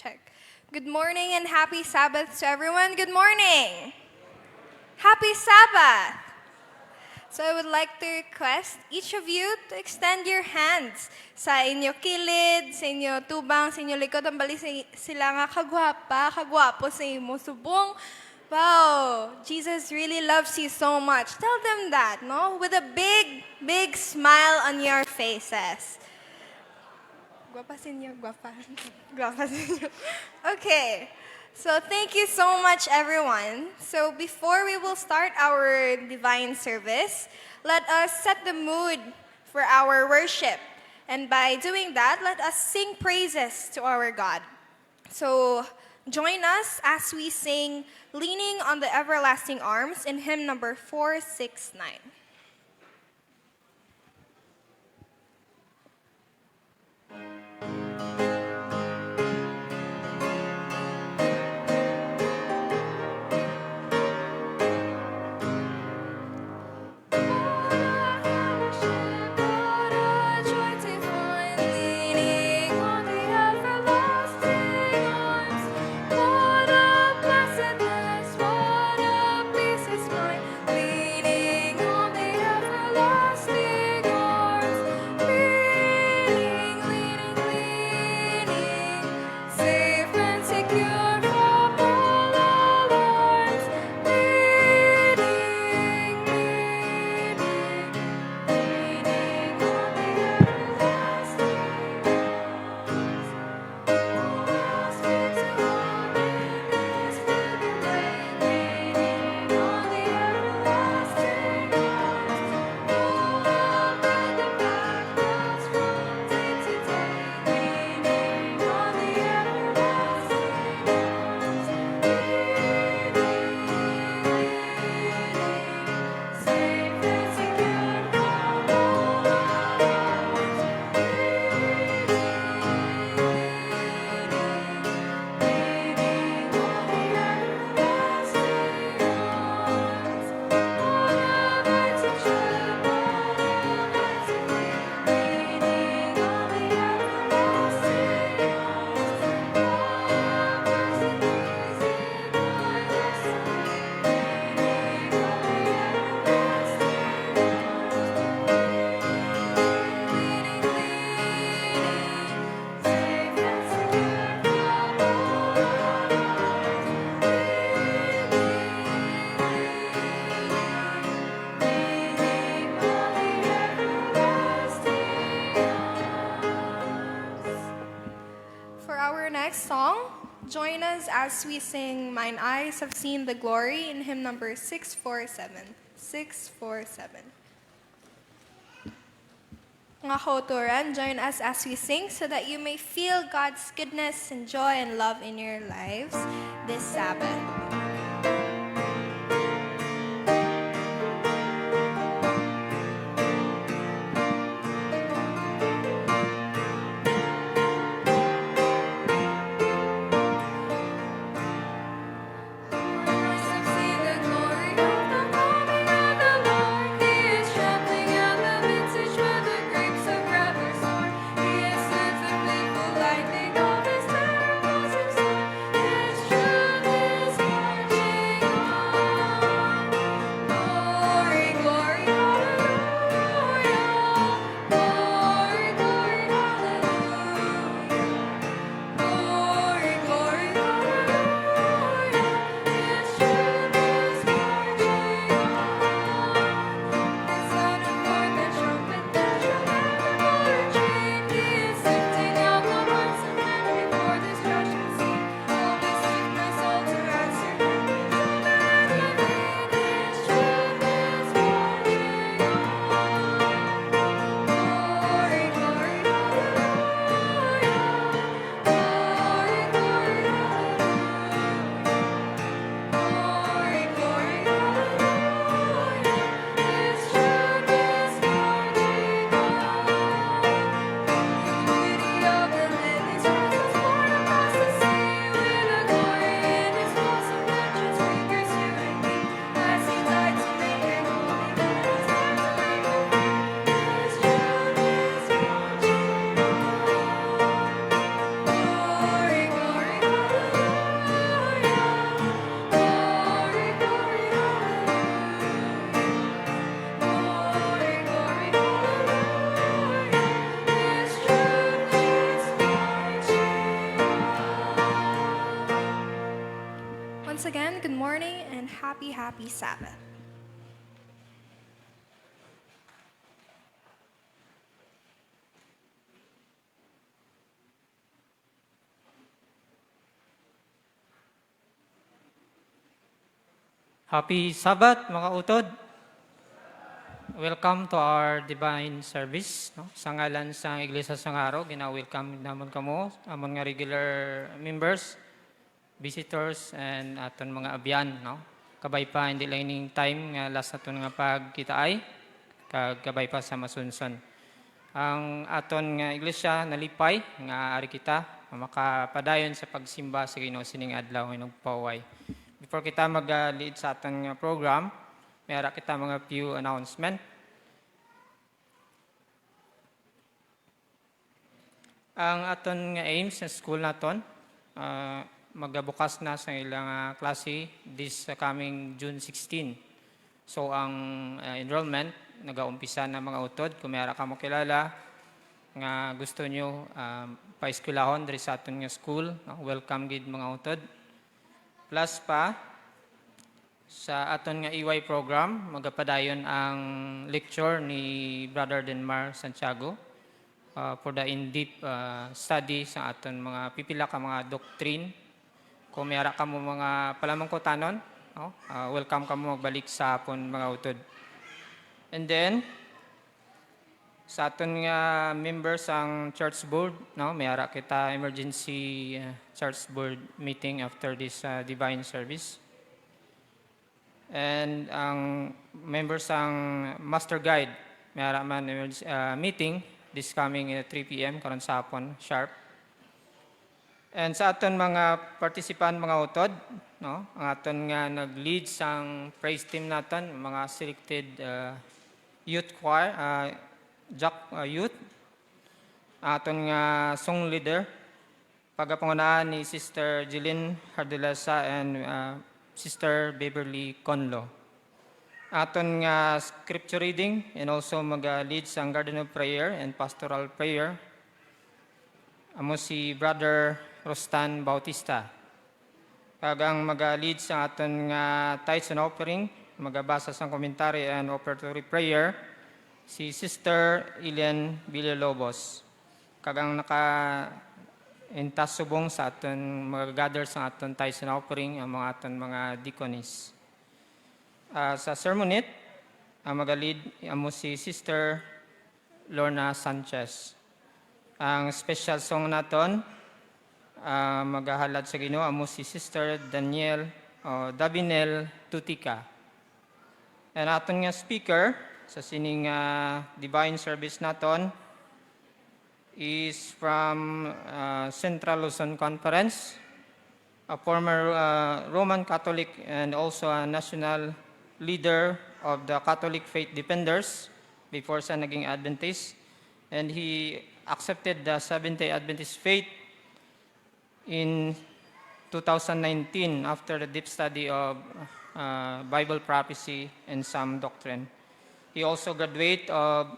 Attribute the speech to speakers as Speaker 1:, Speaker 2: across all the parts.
Speaker 1: Check. Good morning and happy Sabbath to everyone. Good morning. Happy Sabbath. So I would like to request each of you to extend your hands sa inyo kilid, sa inyo tubang, sa inyo likod. Ang bali sila nga kagwapa, kagwapo sa imo subong. Wow, Jesus really loves you so much. Tell them that, no? With a big, big smile on your faces. Guapa sa inyo, guapa. Guapa sa inyo. Okay. So thank you so much, everyone. So before we will start our divine service, let us set the mood for our worship. And by doing that, let us sing praises to our God. So join us as we sing Leaning on the Everlasting Arms in hymn number 469. Join us as we sing Mine Eyes Have Seen the Glory in hymn number 647. 647. Mga kauturan, join us as we sing so that you may feel God's goodness and joy and love in your lives this Sabbath. morning and happy Sabbath.
Speaker 2: Happy Sabbath, mga utod. Welcome to our divine service. No? Sa ngalan sa Iglesia Sangaro, gina-welcome naman kamo, among nga regular members, visitors, and aton mga abyan. No? Kabay pa, hindi lining time, nga last aton nga pagkita ay, kabay pa sa masunson. Ang aton nga iglesia nalipay, nga ari kita, makapadayon sa pagsimba sa Ginoo sining adlaw ng paway. Before kita mag-lead sa ating program, mayroon kita mga few announcement. Ang aton nga aims sa school naton, magabukas na sa ilang klase this coming June 16. So ang enrollment, nag-aumpisa na mga utod. Kung mayroon ka mo kilala, nga gusto nyo pa-eskulahon diri sa aton nga school, welcome gid mga utod. Plus pa, sa aton nga EY program, magapadayon ang lecture ni Brother Denmar Santiago for the in-depth study sa aton mga pipila ka mga doctrine. Kung mayara ka mo mga palamangkotanon, welcome ka mo magbalik sa aton mga utod. And then, sa aton nga members ang church board, mayara kita emergency church board meeting after this divine service. And ang members ang master guide, mayara man meeting this coming 3 p.m. karon sa hapon sharp. And sa aton mga participant mga utod, ang aton nga nag-lead sang praise team naton, mga selected youth choir, youth, aton nga song leader, pagapangunahan ni Sister Jeline Hardulasa and Sister Beverly Conlo. Aton nga scripture reading and also mag-lead sa Garden of Prayer and Pastoral Prayer, amo si Brother Rostan Bautista. Kagang mag-lead sa aton nga tithes and offering, magabasa sa commentary and offertory prayer, si Sister Ilian Villalobos. Kagang naka-intas subong sa aton mag-gather sa aton tithes and offering, ang mga aton mga deaconess. Sa sermonette, mag-lead amo si Sister Lorna Sanchez. Ang special song naton, maghahalad sa Ginoo amo si Sister Davinel Tutika. And aton nga speaker sa sining divine service naton is from Central Luzon Conference, a former Roman Catholic and also a national leader of the Catholic Faith Defenders before sa naging Adventist. And he accepted the Seventh-day Adventist faith in 2019 after the deep study of Bible prophecy and some doctrine. He also graduated of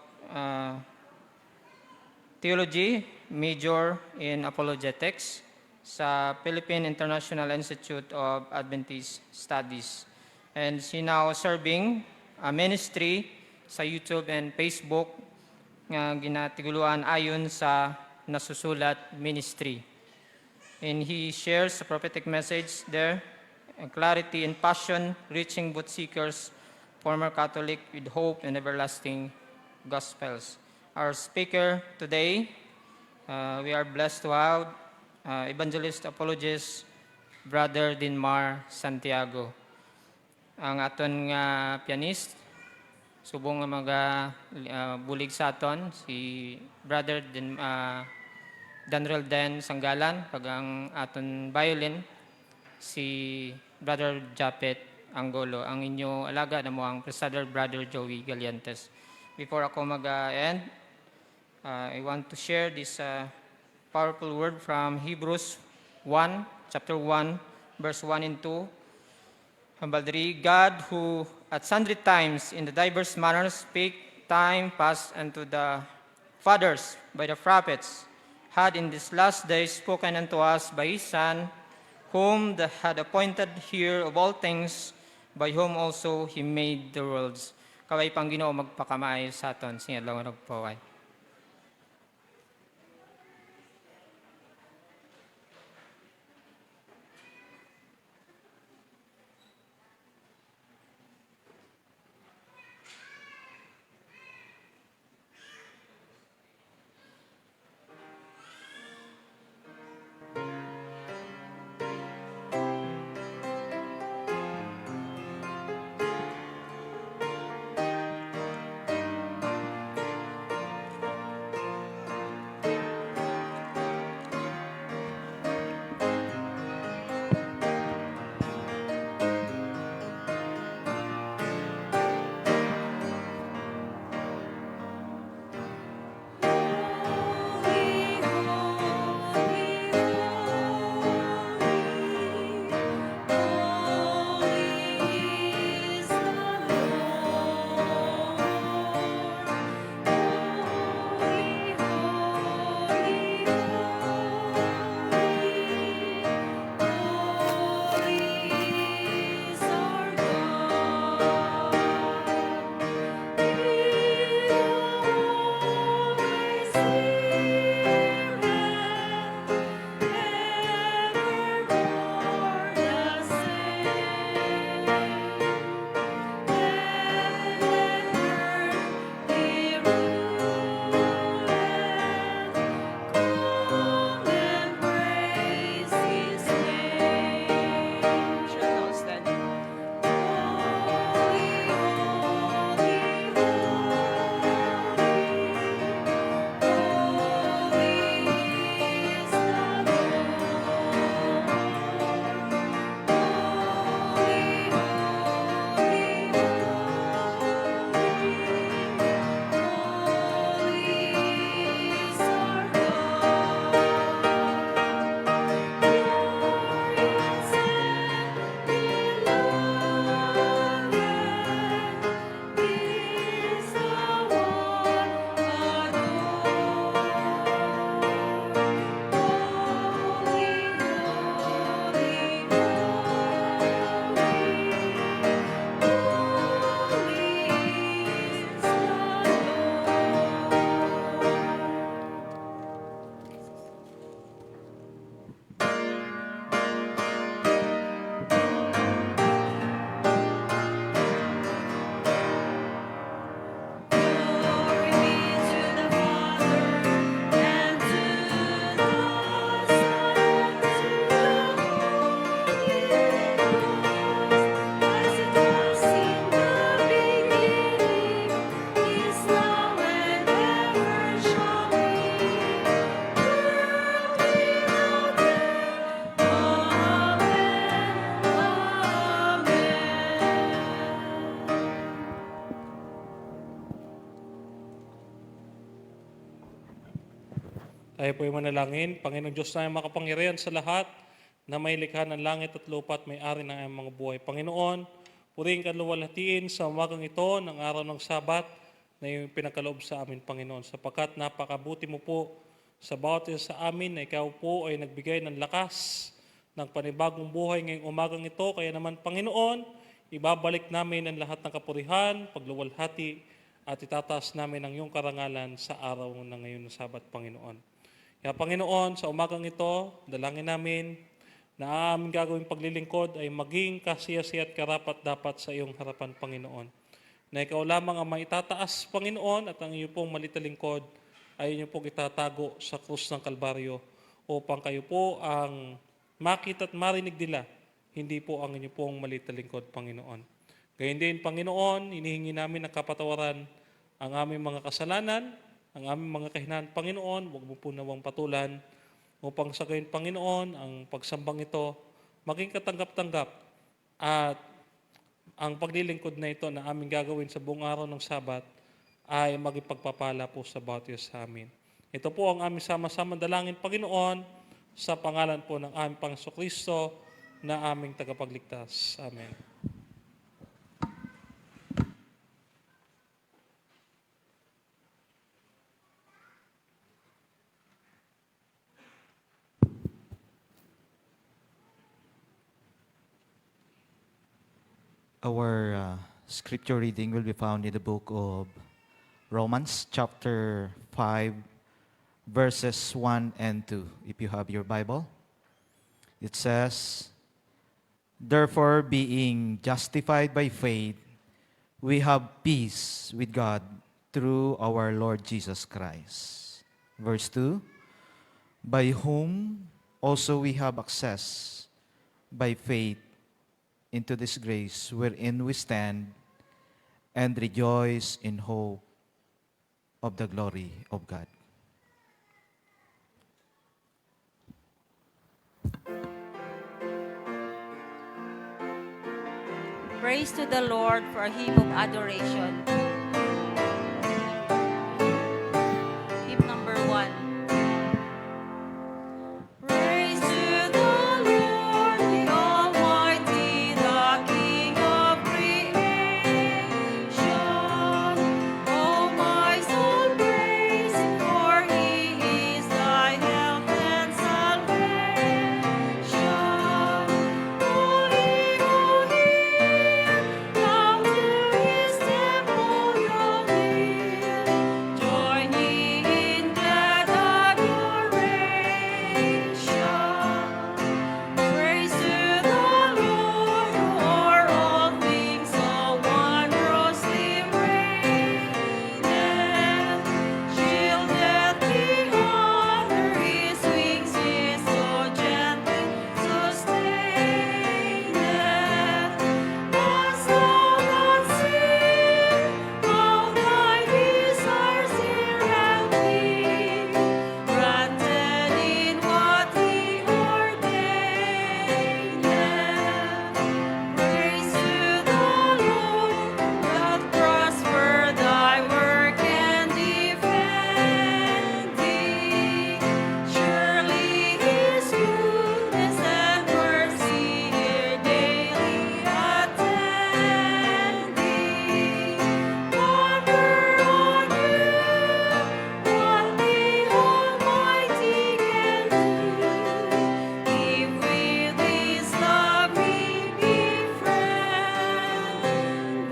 Speaker 2: theology, major in apologetics sa Philippine International Institute of Adventist Studies. And he now serving a ministry sa YouTube and Facebook nga ginatiguluan ayon sa Nasusulat Ministry. And he shares a prophetic message there, clarity and passion, reaching both seekers, former Catholic with hope and everlasting gospels. Our speaker today, we are blessed to have evangelist apologist Brother Denmar Santiago. Ang aton nga pianist, subong nga bulig sa aton, si Brother Danrel Den Sanggalan, kag ang aton violin, si Brother Japet Anggolo, ang inyo alaga na mo ang Presader Brother Joey Galiantes. Before ako mag-end, I want to share this powerful word from Hebrews 1, chapter 1, verse 1 and 2. Hambaldiri, God who at sundry times in the diverse manners spake time past unto the fathers by the prophets, had in this last day spoken unto us by his Son, whom the had appointed here of all things, by whom also he made the worlds. Kaway pang Ginoo magpakamaayo sa aton, singadlaw nga nagpaway.
Speaker 3: Tayo po ay manalangin. Panginoon Diyos na makapangyarihan sa lahat na may likha ng langit at lupa at may-ari ng aming mga buhay. Panginoon, puring kaluwalhatiin sa umagang ito ng araw ng Sabat na iyong pinagkaloob sa amin, Panginoon. Sapagkat napakabuti mo po sa bawat isa sa amin na ikaw po ay nagbigay ng lakas ng panibagong buhay ngayong umagang ito. Kaya naman, Panginoon, ibabalik namin ang lahat ng kapurihan, pagluwalhati, at itataas namin ang iyong karangalan sa araw na ngayon ng Sabat, Panginoon. Kaya Panginoon, sa umagang ito, dalangin namin na ang aming gagawing paglilingkod ay maging kasiyasiya at karapat dapat sa iyong harapan, Panginoon. Na ikaw lamang ang maitataas, Panginoon, at ang iyong pong malitalingkod ay inyong pong itatago sa krus ng Kalbaryo upang kayo po ang makita at marinig nila, hindi po ang inyong pong malitalingkod, Panginoon. Gayun din, Panginoon, inihingi namin ang kapatawaran ang aming mga kasalanan, ang aming mga kahinaan, Panginoon, huwag mo po nawang patulan upang sa gayon, Panginoon, ang pagsambang ito maging katanggap-tanggap at ang paglilingkod na ito na aming gagawin sa buong araw ng Sabat ay maging pagpapala po sa bawat isa sa amin. Ito po ang aming sama-sama dalangin, Panginoon, sa pangalan po ng aming Panginoon Kristo na aming tagapagligtas. Amen.
Speaker 4: Our scripture reading will be found in the book of Romans, chapter 5, verses 1 and 2. If you have your Bible, it says, "Therefore, being justified by faith, we have peace with God through our Lord Jesus Christ." Verse 2, "By whom also we have access by faith into this grace wherein we stand and rejoice in hope of the glory of God."
Speaker 5: Praise to the Lord for a hymn of adoration. Hymn number 1. Praise to the Lord, the Almighty, the King of creation. Oh, my soul, praise Him, for He is thy help and salvation. Come to His temple, draw near. Join ye in glad adoration. Praise to the Lord, who o'er all things so wondrously reigneth. Shieldeth me under His wings, He so gently sustaineth. Dost thou not see how thy desires here have been granted in what He ordaineth? Praise to the Lord, doth prosper thy work and defend thee. Surely His goodness and mercy here daily attend thee. Wonder on you what the Almighty can do, if with His love He befriend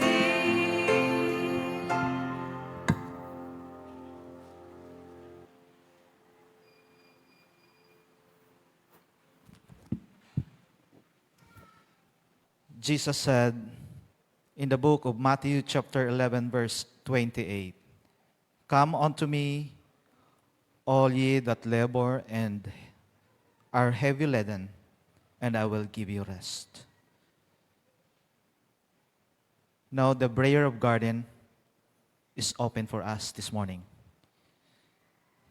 Speaker 5: thee.
Speaker 4: Jesus said in the book of Matthew chapter 11, verse 28, "Come unto me, all ye that labor and are heavy laden, and I will give you rest." Now the prayer of garden is open for us this morning.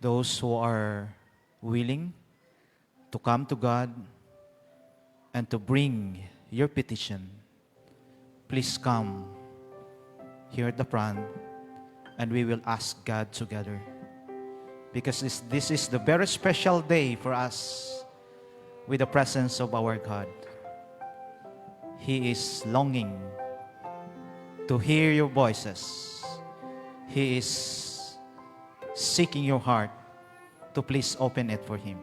Speaker 4: Those who are willing to come to God and to bring your petition, please come here at the front and we will ask God together. Because this is the very special day for us with the presence of our God. He is longing to hear your voices. He is seeking your heart to please open it for Him.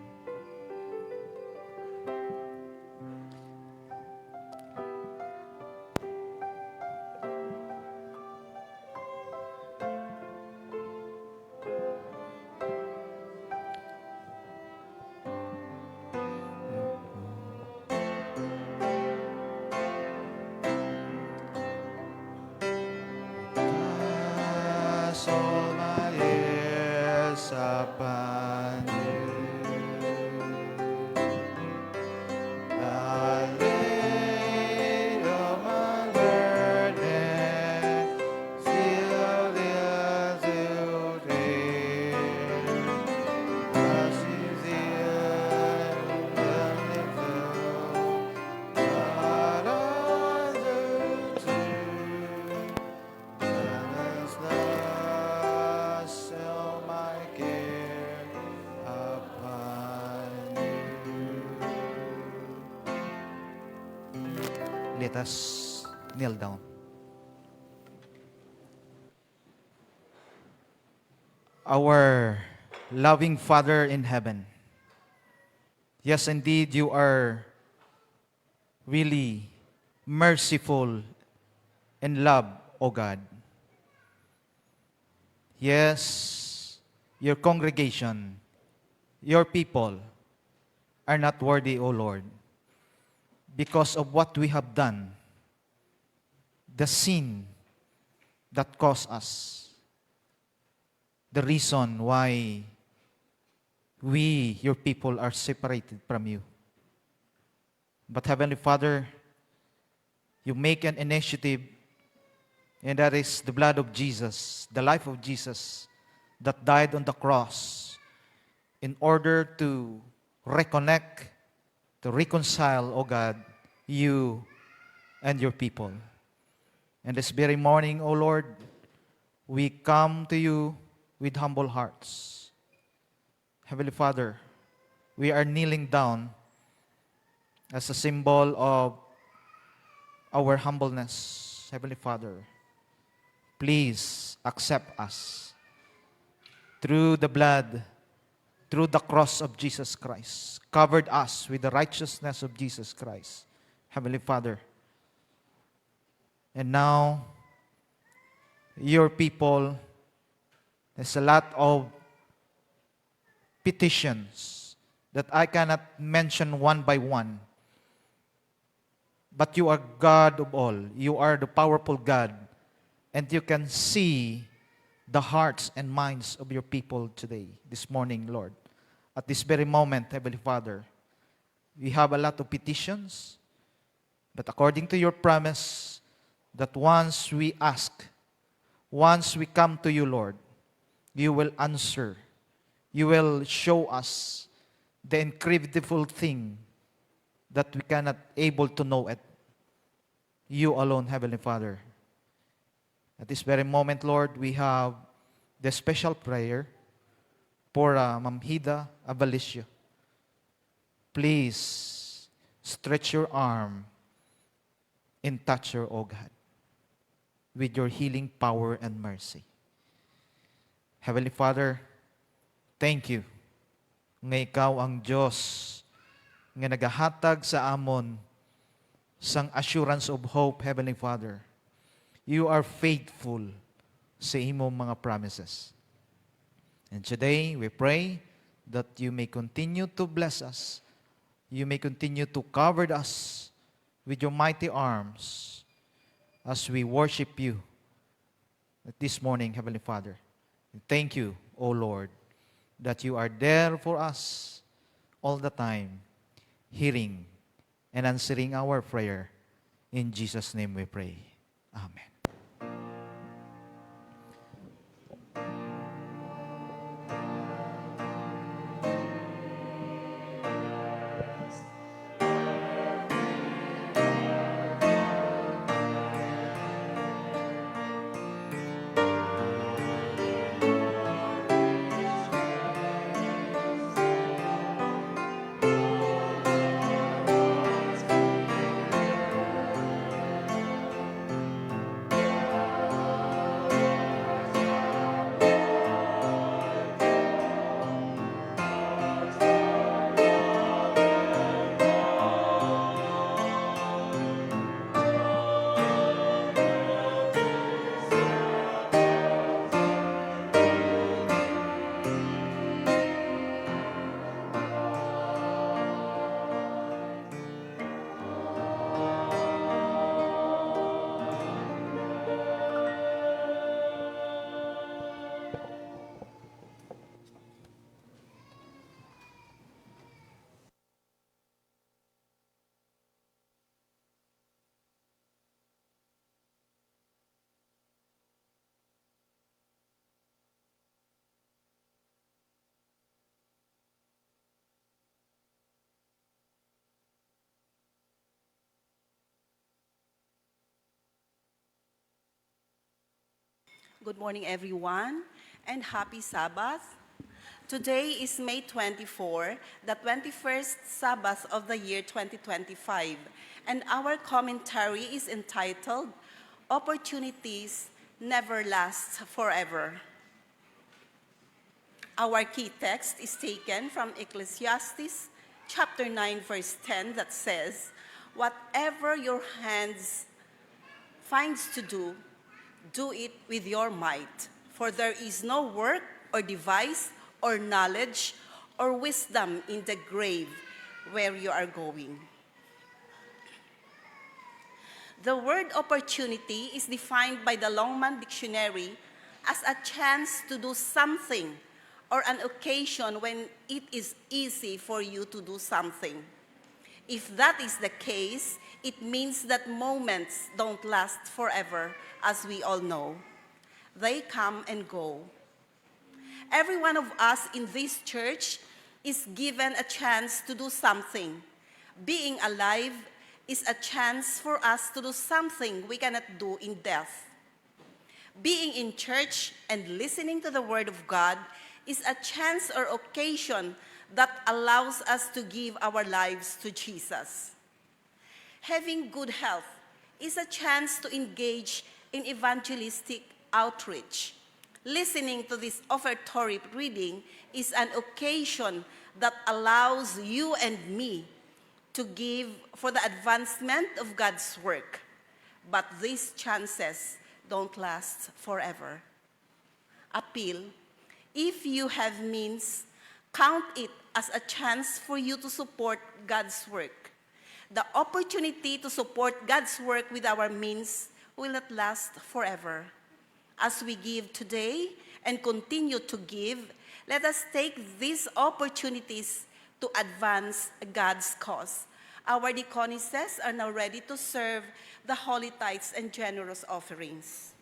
Speaker 4: Cast all my years upon you. I lay all my burden, still lives you there. As is the God unto all my care upon you. Let us kneel down. Our loving Father in heaven, yes, indeed, you are really merciful and love, O God. Yes, your congregation, your people are not worthy, O Lord, because of what we have done, the sin that caused us, the reason why we, your people, are separated from you. But Heavenly Father, you make an initiative, and that is the blood of Jesus, the life of Jesus that died on the cross in order to reconnect, to reconcile, O God, you and your people. And this very morning, O Lord, we come to you with humble hearts. Heavenly Father, we are kneeling down as a symbol of our humbleness. Heavenly Father, please accept us through the blood, through the cross of Jesus Christ, covered us with the righteousness of Jesus Christ. Heavenly Father, and now, your people, there's a lot of petitions that I cannot mention one by one. But you are God of all. You are the powerful God. And you can see the hearts and minds of your people today, this morning, Lord. At this very moment, Heavenly Father, we have a lot of petitions. But according to your promise, that once we ask, once we come to you, Lord, you will answer. You will show us the incredible thing that we cannot able to know it. You alone, Heavenly Father. At this very moment, Lord, we have the special prayer for Ma'am Hida Avalicio. Please stretch your arm and touch her, O God, with your healing power and mercy. Heavenly Father, thank you nga ikaw ang Diyos nga nagahatag sa amon sang assurance of hope, Heavenly Father. You are faithful sa imong mga promises. And today, we pray that you may continue to bless us. You may continue to cover us with your mighty arms as we worship you this morning, Heavenly Father. And thank you, O Lord, that you are there for us all the time, hearing and answering our prayer. In Jesus' name we pray. Amen.
Speaker 6: Good morning, everyone, and happy Sabbath. Today is May 24, the 21st Sabbath of the year 2025, and our commentary is entitled, Opportunities Never Last Forever. Our key text is taken from Ecclesiastes chapter 9, verse 10 that says, Whatever your hands finds to do, do it with your might. For there is no work or device or knowledge or wisdom in the grave where you are going. The word opportunity is defined by the Longman Dictionary as a chance to do something or an occasion when it is easy for you to do something. If that is the case, it means that moments don't last forever, as we all know. They come and go. Every one of us in this church is given a chance to do something. Being alive is a chance for us to do something we cannot do in death. Being in church and listening to the Word of God is a chance or occasion that allows us to give our lives to Jesus. Having good health is a chance to engage in evangelistic outreach. Listening to this offertory reading is an occasion that allows you and me to give for the advancement of God's work. But these chances don't last forever. Appeal: if you have means, count it as a chance for you to support God's work. The opportunity to support God's work with our means will not last forever. As we give today and continue to give, let us take these opportunities to advance God's cause. Our deaconesses are now ready to serve the holy tithes and generous offerings.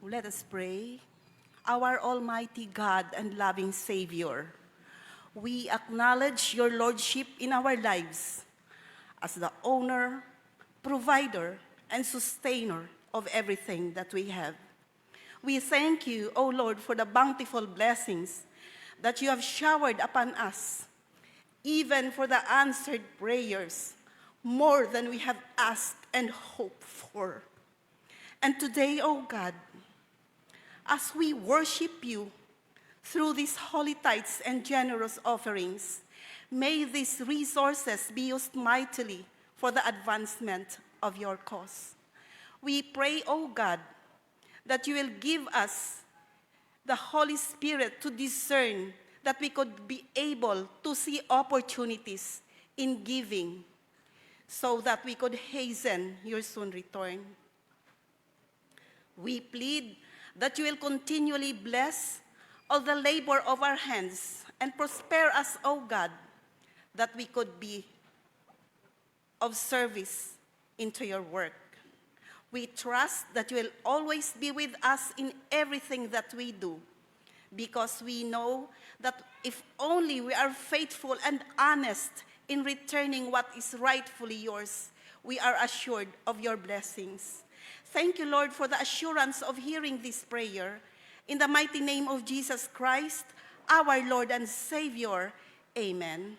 Speaker 6: Let us pray. Our Almighty God and loving Savior, we acknowledge your Lordship in our lives as the owner, provider, and sustainer of everything that we have. We thank you, O Lord, for the bountiful blessings that you have showered upon us, even for the answered prayers, more than we have asked and hoped for. And today, O God, as we worship you through these holy tithes and generous offerings, may these resources be used mightily for the advancement of your cause. We pray, O God, that you will give us the Holy Spirit to discern, that we could be able to see opportunities in giving so that we could hasten your soon return. We plead that you will continually bless all the labor of our hands and prosper us, O God, that we could be of service into your work. We trust that you will always be with us in everything that we do, because we know that if only we are faithful and honest in returning what is rightfully yours, we are assured of your blessings. Thank you, Lord, for the assurance of hearing this prayer. In the mighty name of Jesus Christ, our Lord and Savior. Amen.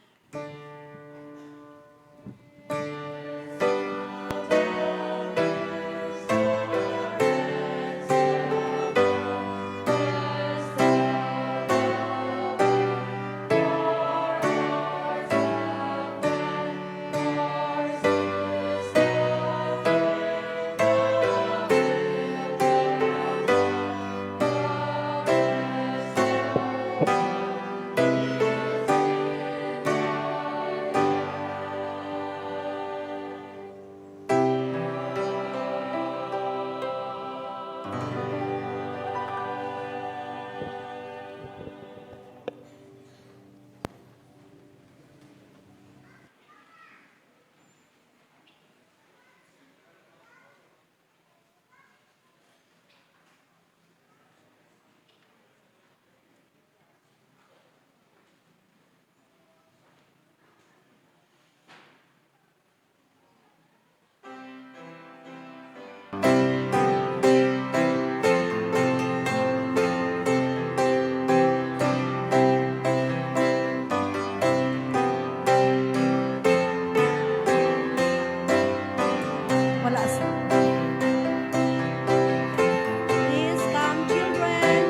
Speaker 5: Please come, children.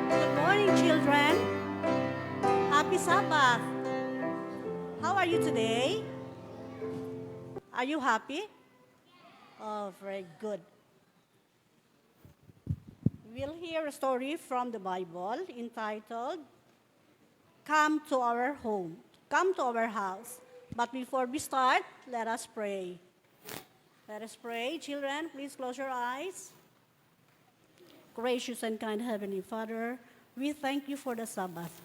Speaker 5: Good morning, children. Happy Sabbath. How are you today? Are you happy? Oh, very good. We'll hear a story from the Bible entitled, Come to Our Home, Come to Our House. But before we start, let us pray. Let us pray. Children, please close your eyes. Gracious and kind Heavenly Father, we thank you for the Sabbath.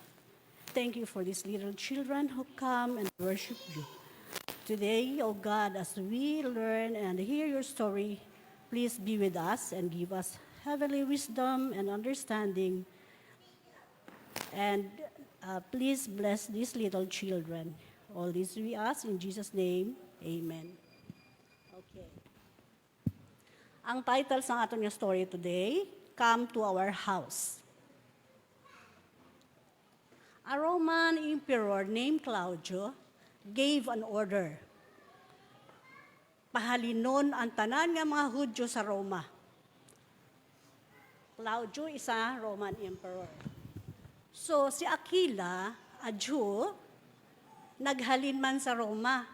Speaker 5: Thank you for these little children who come and worship you. Today, O God, as we learn and hear your story, please be with us and give us heavenly wisdom and understanding. And please bless these little children. All this we ask in Jesus' name, amen. Okay. Ang title sa aton yung story today, Come to Our House. A Roman emperor named Claudio gave an order. pahalinon ang tanan nga mga Hudyo sa Roma. Claudio isa Roman emperor. So si Aquila, a Jew, naghalin man sa Roma.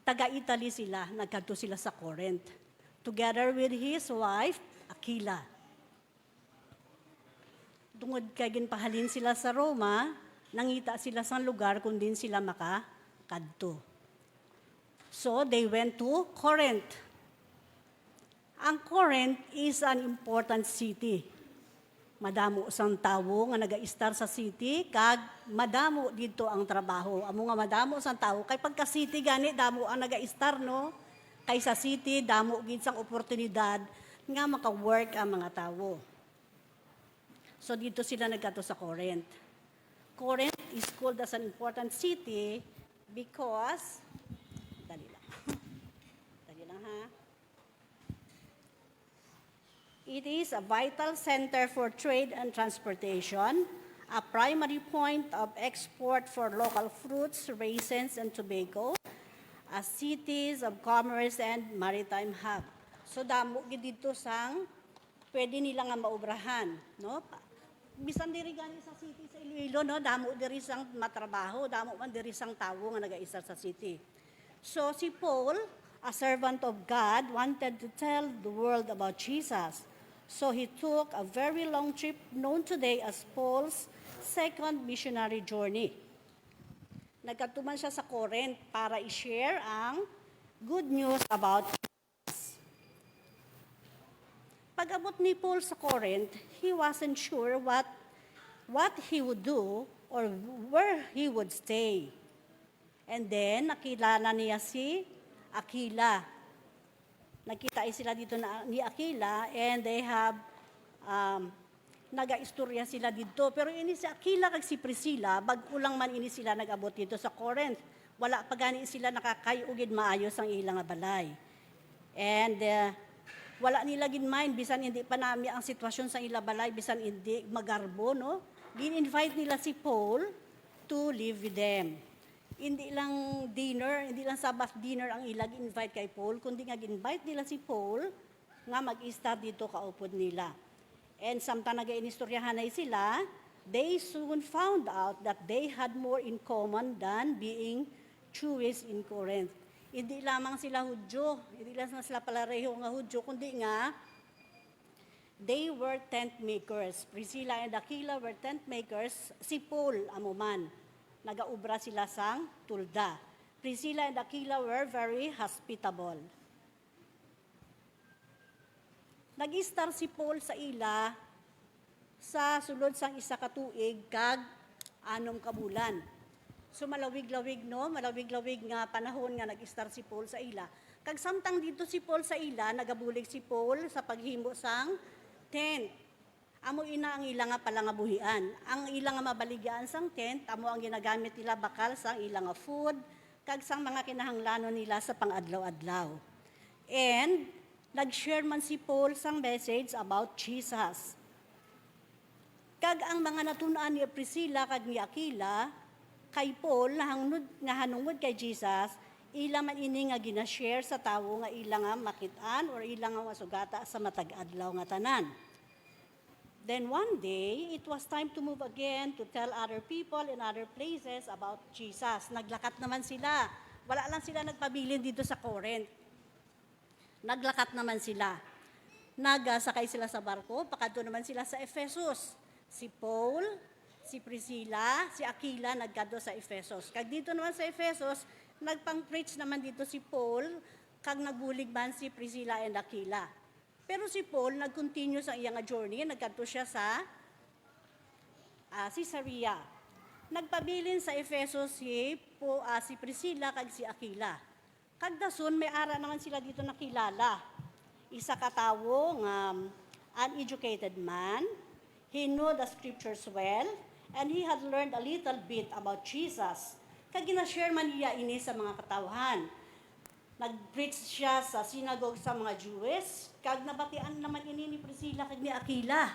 Speaker 5: Taga-Italy sila, nagkadto sila sa Corinth. Together with his wife, Aquila. Tungod kay ginpahalin sila sa Roma, nangita sila sa lugar kung din sila makakadto. So they went to Corinth. Ang Corinth is an important city. Madamo sang tawo nga naga-star sa city, kag madamo dito ang trabaho. Amo nga madamo sang tawo, kay pagka city gani damo ang naga-star no. Kay sa city damo gid sang oportunidad nga maka-work ang mga tawo. So dito sila nagkato sa Corinth. Corinth is called as an important city because dali lang. Dali lang ha. It is a vital center for trade and transportation, a primary point of export for local fruits, raisins, and tobacco, a cities of commerce and maritime hub. So damo gid dito sang pwede nila nga maubrahan, no? Bisan diri gani sa city sa Iloilo, no, damo diri sang matrabaho, damo man diri sang tawo nga nagaisa sa city. So si Paul, a servant of God, wanted to tell the world about Jesus. So he took a very long trip known today as Paul's second missionary journey. Nagkatuman siya sa Corinth para i-share ang good news about Jesus. Pag-abot ni Paul sa Corinth, he wasn't sure what he would do or where he would stay. And then, nakilala niya si Aquila. Nakita sila dito ni Aquila and they have, naga-istorya sila dito. Pero ini si Aquila kag si Priscilla, bag-ulang man ini sila nag-abot dito sa Corinth. Wala pa gani sila nakakayugid maayos ang ilang balay. And wala nila gin mind, bisan hindi pa nami ang sitwasyon sa ilang balay, bisan hindi magarbo, no? Gin-invite nila si Paul to live with them. Hindi lang dinner, hindi lang Sabbath dinner ang ilag invite kay Paul, kundi nga invite nila si Paul nga mag-start dito kaupod nila. And samtang nag-inistoryahan na sila, they soon found out that they had more in common than being Jewish in Corinth. Hindi lamang sila Hudyo, hindi lang sila palareho nga Hudyo, kundi nga they were tent makers. Priscilla and Aquila were tent makers, si Paul amuman. Nagaubra sila sang tulda. Priscilla and Aquila were very hospitable. Nag-star si Paul sa ila sa sulod sang isa ka tuig kag 6 ka bulan. So malawig-lawig no, malawig-lawig nga panahon nga nag-star si Paul sa ila. Kag samtang dito si Paul sa ila, nagabulig si Paul sa paghimo sang tent. Amo ina ang ilang nga palangabuhian. Ang ilang nga mabaligyan sang tent, amo ang ginagamit nila bakal sang ilang nga food, kag sang mga kinahanglanon nila sa pang-adlaw-adlaw. And nag-share man si Paul sang message about Jesus. Kag ang mga natun-an ni Priscilla kag ni Aquila, kay Paul nga hanungod kay Jesus, ila man ini nga gina-share sa tawo nga ilang nga makitaan or ilang nga masugata sa matag-adlaw nga tanan. Then one day, it was time to move again to tell other people in other places about Jesus. Naglakat naman sila. Wala lang sila nagpabilin dito sa Corinth. Naglakat naman sila. Nagasakay sila sa barko, pakadto naman sila sa Ephesus. Si Paul, si Priscilla, si Aquila nagkadto sa Ephesus. Kag dito naman sa Ephesus, nagpang-preach naman dito si Paul, kag nagbulig man si Priscilla and Aquila. Pero si Paul, nag-continue sa iyang journey, nagkadto siya sa Caesarea. Nagpabilin sa Efesos si Priscilla kag si Aquila. Kag dason, may ara naman sila dito nakilala. Isa ka tawo nga uneducated man, he knew the scriptures well, and he had learned a little bit about Jesus. Kag ginashare man niya ini sa mga katawhan. Nag-preach siya sa synagogue sa mga Jews, kag nabatian naman ini ni Priscilla kag ni Aquila.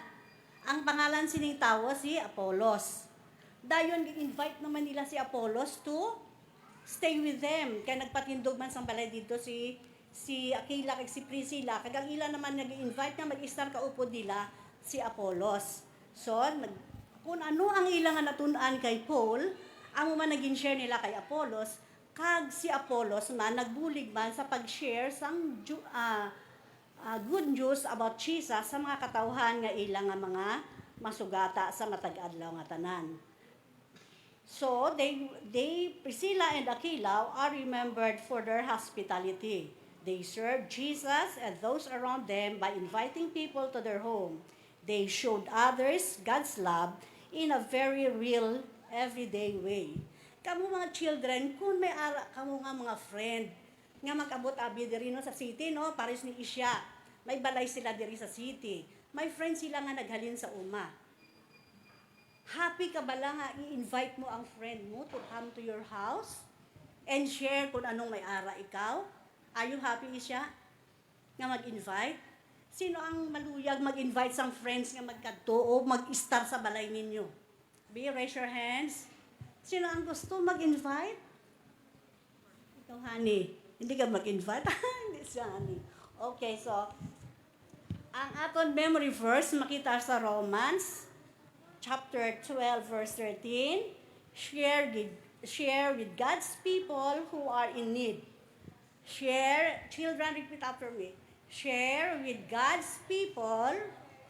Speaker 5: Ang pangalan sining tawo si Apollos. Dayon gi-invite naman nila si Apollos to stay with them. Kaya nagpatindog man sang balay dito si Aquila kag si Priscilla. Kag ang ila naman nag-invite nga mag-start kaupo nila si Apollos. So, kung ano ang ilang nga natun-an kay Paul, ang man naging share nila kay Apollos, kag si Apollos man nagbulig man sa pag-share sang good news about Jesus sa mga katawhan nga ilang nga mga masugata sa matag-adlaw nga tanan. So, Priscilla and Aquila are remembered for their hospitality. They served Jesus and those around them by inviting people to their home. They showed others God's love in a very real, everyday way. Kamu mga children, kung may ara kamu nga mga friend, nga mag-abot-abi diri no sa city, no? Pares ni Isya. May balay sila diri sa city. May friend sila nga naghalin sa uma. Happy ka ba lang nga i-invite mo ang friend mo to come to your house and share kung anong may ara ikaw? Are you happy, Isya? Nga mag-invite? Sino ang maluyag mag-invite sang friends nga magkadto o mag-star sa balay ninyo? Raise your hands. Sino ang gusto mag-invite? Ikaw, honey. Hindi ka mag-invite? Hindi siya, honey. Okay, so, ang aton memory verse, makita sa Romans, chapter 12, verse 13, share with God's people who are in need. Children, repeat after me. Share with God's people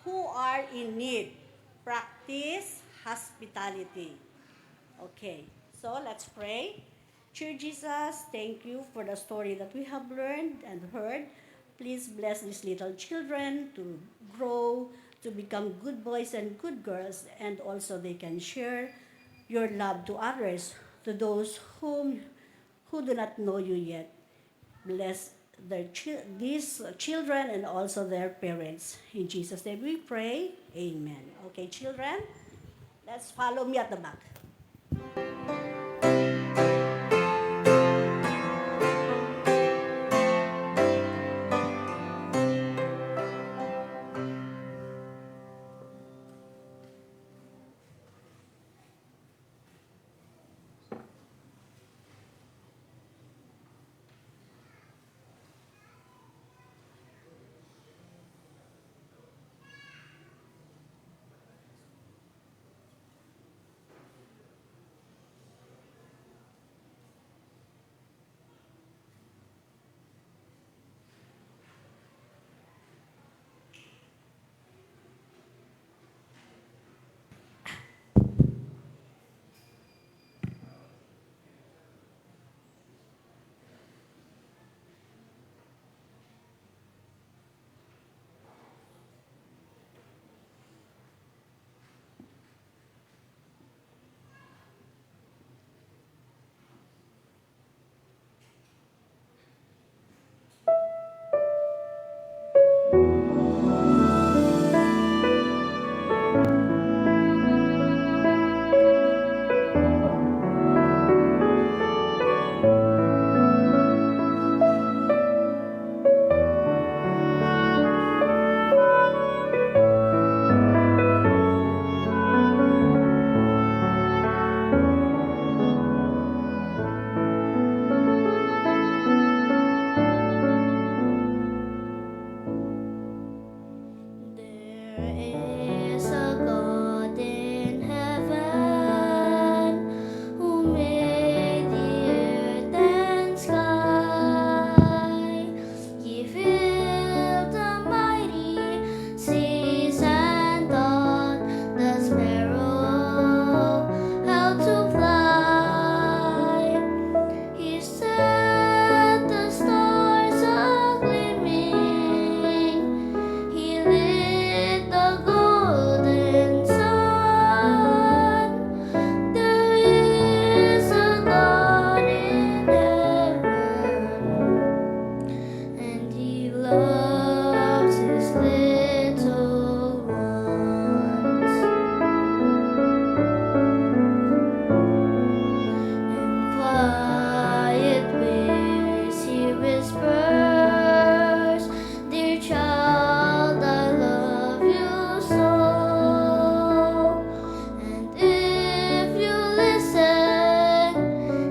Speaker 5: who are in need. Practice hospitality. Okay, so let's pray. Dear Jesus, thank you for the story that we have learned and heard. Please bless these little children to grow, to become good boys and good girls, and also they can share your love to others, to those who do not know you yet. Bless these children and also their parents. In Jesus' name we pray. Amen. Okay, children, let's follow me at the back.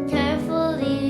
Speaker 7: Carefully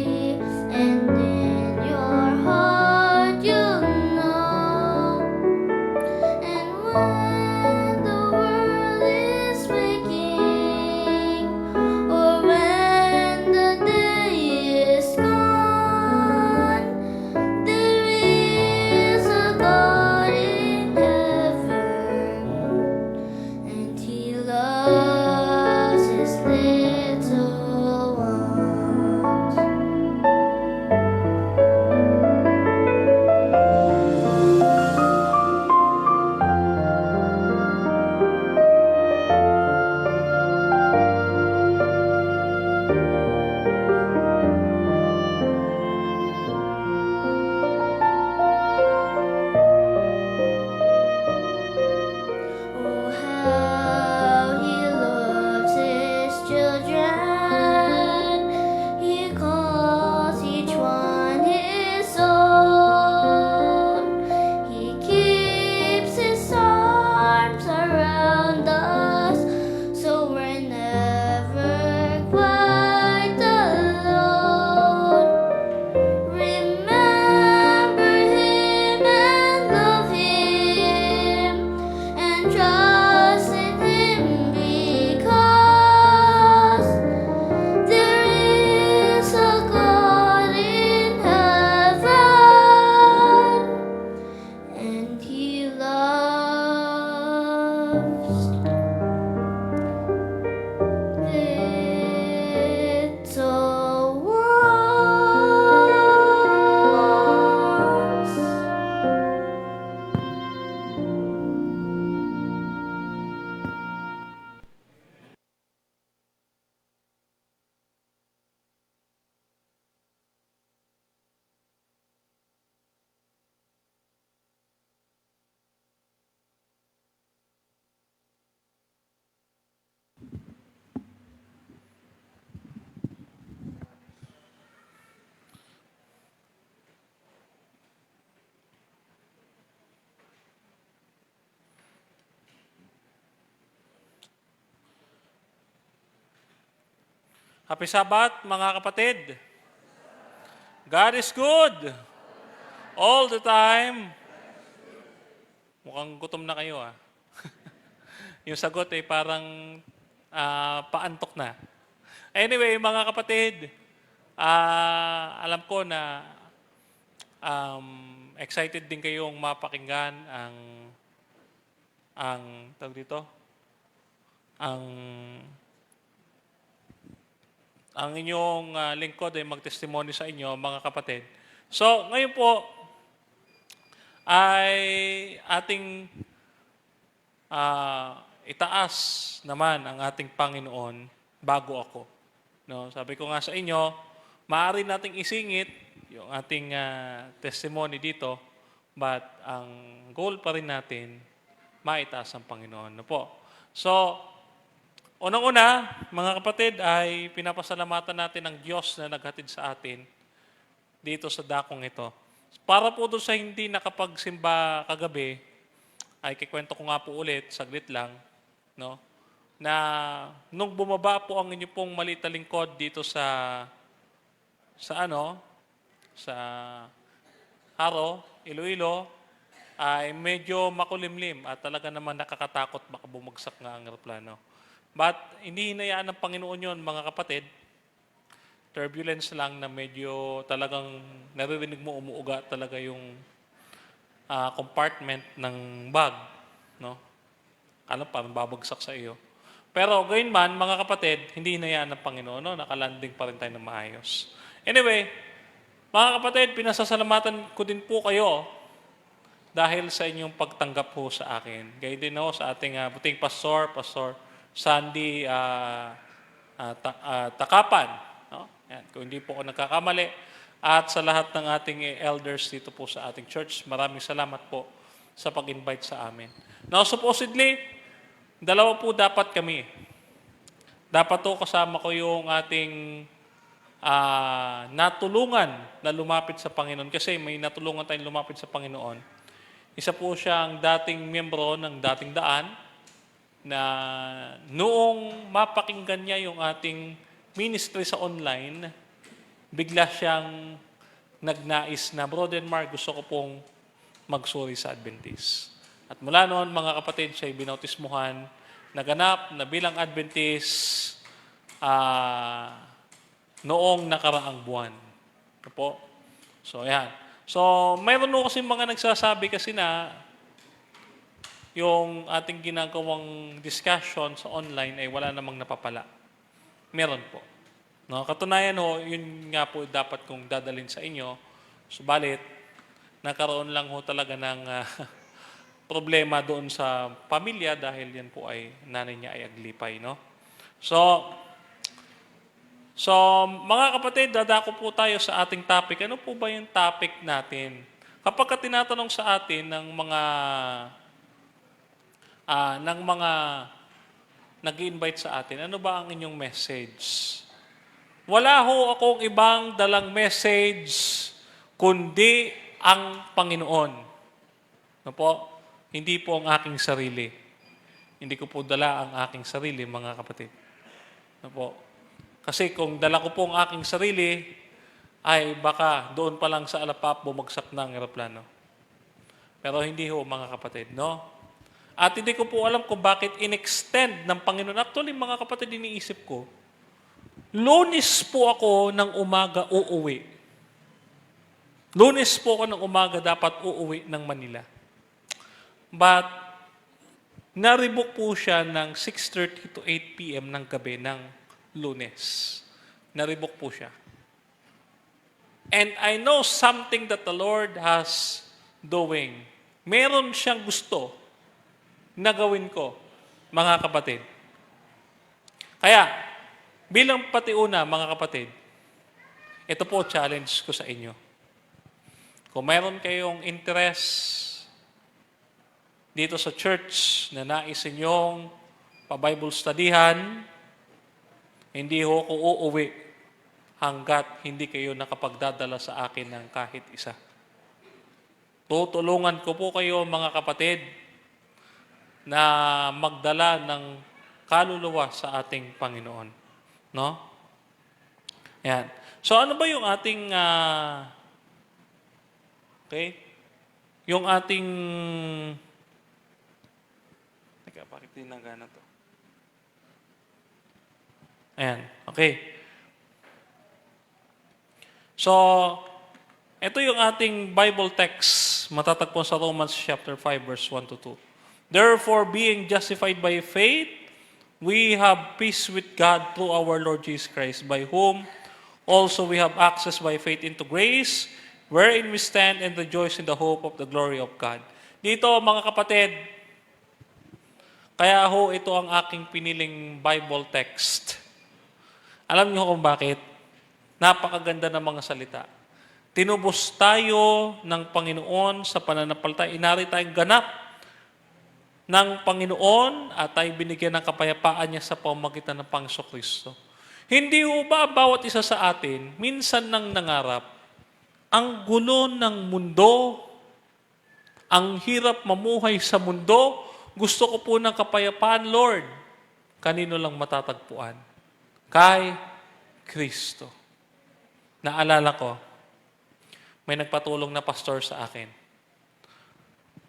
Speaker 3: Happy Sabbath, mga kapatid. God is good. All the time. Mukhang gutom na kayo, ah. Yung sagot ay parang paantok na. Anyway, mga kapatid, alam ko na excited din kayong mapakinggan ang tawag dito, ang inyong lingkod ay magtestimony sa inyo, mga kapatid. So, ngayon po ay ating itaas naman ang ating Panginoon bago ako. No? Sabi ko nga sa inyo, maaari nating isingit yung ating testimony dito, but ang goal pa rin natin, maitaas ang Panginoon. No po? So, unang-una, mga kapatid, ay pinapasalamatan natin ang Diyos na naghatid sa atin dito sa dakong ito. Para po doon sa hindi nakapagsimba kagabi, ay kikwento ko nga po ulit, saglit lang, no? Na nung bumaba po ang inyo pong maliit na lingkod dito sa Haro, Iloilo, ay medyo makulimlim at talaga naman nakakatakot baka bumagsak nga ang eroplano. But hindi hinayaan ng Panginoon yon, mga kapatid. Turbulence lang na medyo talagang naririnig mo umuuga talaga yung compartment ng bag. No? Alam, parang babagsak sa iyo. Pero gayon man, mga kapatid, hindi hinayaan ng Panginoon. No? Nakalanding pa rin tayo ng maayos. Anyway, mga kapatid, pinasasalamatan ko din po kayo dahil sa inyong pagtanggap po sa akin. Gayon din ako sa ating buting Pastor Sandy Takapan. No? Yan. Kung hindi po ako nagkakamali. At sa lahat ng ating elders dito po sa ating church, maraming salamat po sa pag-invite sa amin. Now, supposedly, dalawa po dapat kami. Dapat po kasama ko yung ating natulungan na lumapit sa Panginoon. Kasi may natulungan tayong lumapit sa Panginoon. Isa po siyang dating miyembro ng dating daan, na noong mapakinggan niya yung ating ministry sa online, bigla siyang nagnais na, Brother Mark, gusto ko pong magsuri sa Adventist. At mula noon, mga kapatid, siya ay binautismuhan, naganap na bilang Adventist noong nakaraang buwan. Ito po. So, yan. So, mayroon po kasi mga nagsasabi kasi na yung ating ginagawang discussion sa online ay wala namang napapala. Meron po. No, katunayan ho, yun nga po dapat kong dadalhin sa inyo. Subalit, nagkaroon lang ho talaga ng problema doon sa pamilya dahil yan po ay nanay niya ay aglipay. No? So, mga kapatid, dadako po tayo sa ating topic. Ano po ba yung topic natin? Kapag tinatanong sa atin ng mga nag-invite sa atin, ano ba ang inyong message? Wala ho akong ibang dalang message kundi ang Panginoon. No po? Hindi po ang aking sarili. Hindi ko po dala ang aking sarili, mga kapatid. No po? Kasi kung dala ko po ang aking sarili, ay baka doon pa lang sa alapap bumagsak na ang eroplano. Pero hindi ho, mga kapatid, no? At hindi ko po alam kung bakit in-extend ng Panginoon. Actually, mga kapatid, iniisip ko, Lunes po ako ng umaga uuwi. Lunes po ako ng umaga dapat uuwi ng Manila. But, naribok po siya ng 6:30 to 8 p.m. ng gabi ng Lunes. Naribok po siya. And I know something that the Lord has doing. Meron siyang gusto na gawin ko, mga kapatid. Kaya, bilang patiuna, mga kapatid, ito po challenge ko sa inyo. Kung mayroon kayong interest dito sa church na nais inyong pa-Bible studyhan, hindi ho ko uuwi hanggat hindi kayo nakapagdadala sa akin ng kahit isa. Tutulungan ko po kayo, mga kapatid, na magdala ng kaluluwa sa ating Panginoon. No? Ayan. So ano ba yung ating, okay? Yung ating, teka, bakit hindi nagana to? Ayan, okay. So, ito yung ating Bible text, matatagpuan sa Romans chapter 5, verse 1 to 2. Therefore, being justified by faith, we have peace with God through our Lord Jesus Christ, by whom also we have access by faith into grace, wherein we stand and rejoice in the hope of the glory of God. Dito, mga kapatid, kaya ho ito ang aking piniling Bible text. Alam niyo kung bakit? Napakaganda ng mga salita. Tinubos tayo ng Panginoon sa pananampalataya. Inari tayong ganap ng Panginoon at tayo binigyan ng kapayapaan niya sa pamamagitan ng Panginoon Kristo. Hindi ho ba bawat isa sa atin, minsan nang nangarap, ang gulo ng mundo, ang hirap mamuhay sa mundo, gusto ko po ng kapayapaan, Lord. Kanino lang matatagpuan? Kay Kristo. Naalala ko, may nagpatulong na pastor sa akin.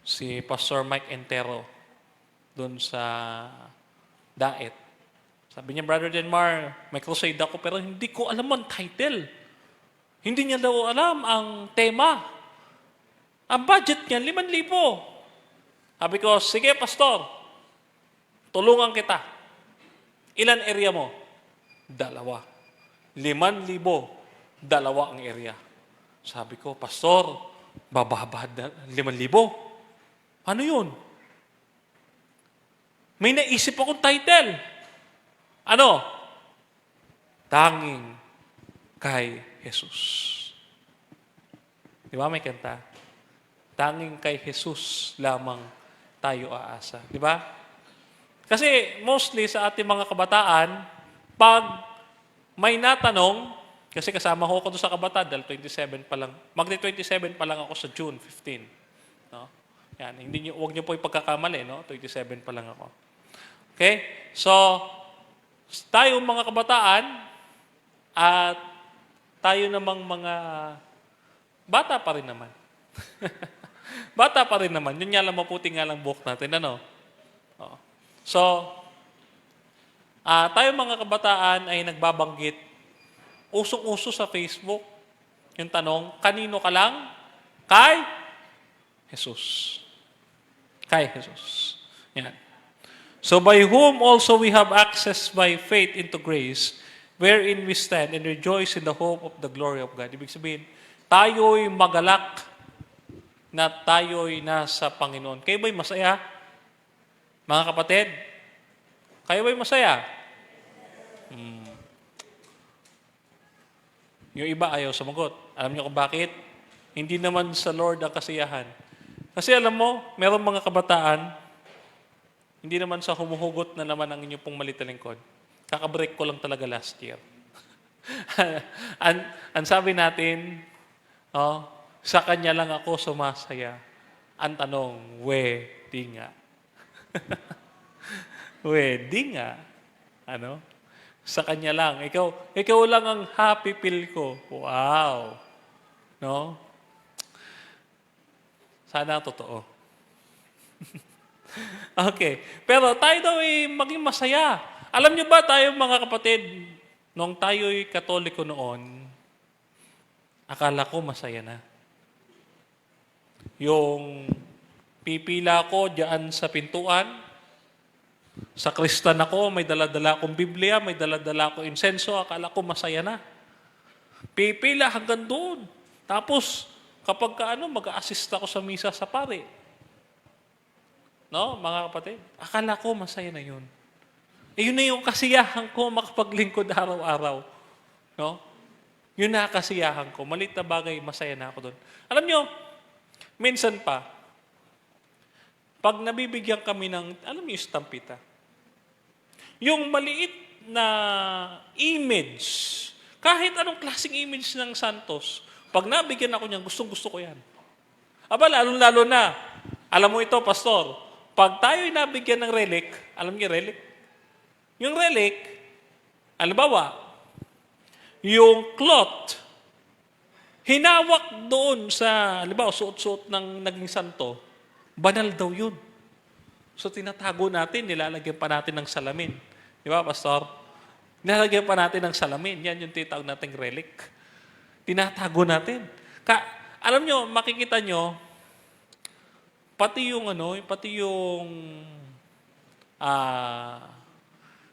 Speaker 3: Si Pastor Mike Entero, doon sa Daet. Sabi niya, Brother Denmar, may crusade ako, pero hindi ko alam ang title. Hindi niya daw alam ang tema. Ang budget niya, 5,000. Sabi ko, sige pastor, tulungan kita. Ilan area mo? 2. 5,000. 2 ang area. Sabi ko, pastor, bababa 5,000. Ano yun? May naisip akong title. Ano? Tanging kay Jesus. Di ba may kanta? Tanging kay Jesus lamang tayo aasa. Di ba? Kasi mostly sa ating mga kabataan, pag may natanong, kasi kasama ko doon sa kabataan dahil 27 pa lang. Magdi-27 pa lang ako sa June 15. No? Yan, huwag niyo po ipagkakamali, no? 27 pa lang ako. Okay? So, tayo mga kabataan at tayo namang mga bata pa rin naman. Bata pa rin naman. Yun nga lang, maputi nga lang buhok natin. Ano? Oh. So, tayo mga kabataan ay nagbabanggit. Usong-uso sa Facebook. Yung tanong, kanino ka lang? Kay Jesus. Kay Jesus. Yan. So by whom also we have access by faith into grace, wherein we stand and rejoice in the hope of the glory of God. Ibig sabihin, tayo'y magalak na tayo'y nasa Panginoon. Kayo ba'y masaya? Mga kapatid? Kayo ba'y masaya? Yung iba ayaw sumagot. Alam niyo kung bakit? Hindi naman sa Lord ang kasiyahan. Kasi alam mo, merong mga kabataan, hindi naman sa humuhugot na naman ang inyong pong malita lingkod. Kakabreak ko lang talaga last year. ang sabi natin, sa kanya lang ako sumasaya. Ang tanong, di nga. Di nga. Ano? Sa kanya lang. Ikaw lang ang happy pill ko. Wow. No? Sana totoo. Okay. Pero tayo daw ay maging masaya. Alam niyo ba tayo mga kapatid, nung tayo'y Katoliko noon, akala ko masaya na. Yung pipila ko diyan sa pintuan, sa Kristan ako, may dala-dala akong Biblia, may dala-dala akong insenso, akala ko masaya na. Pipila hanggang doon. Tapos, kapag mag-a-assist ako sa misa sa pare. No, mga kapatid? Akala ko masaya na yun. Yun na yung kasiyahan ko makapaglingkod araw-araw. No? Yun na kasiyahan ko. Maliit na bagay, masaya na ako doon. Alam nyo, minsan pa, pag nabibigyan kami ng, alam niyo, stampita, yung maliit na image, kahit anong klaseng image ng Santos, pag nabigyan ako niyan, gustong-gusto ko yan. Aba, lalo-lalo na, alam mo ito, pastor, pag tayo'y nabigyan ng relic, alam niyo relic? Yung relic, halimbawa, yung cloth, hinawak doon sa, halimbawa, suot-suot ng naging santo, banal daw yun. So tinatago natin, nilalagyan pa natin ng salamin. Di ba, Pastor? Nilalagyan pa natin ng salamin. Yan yung tinatawag nating relic. Tinatago natin. Alam nyo, makikita nyo, pati yung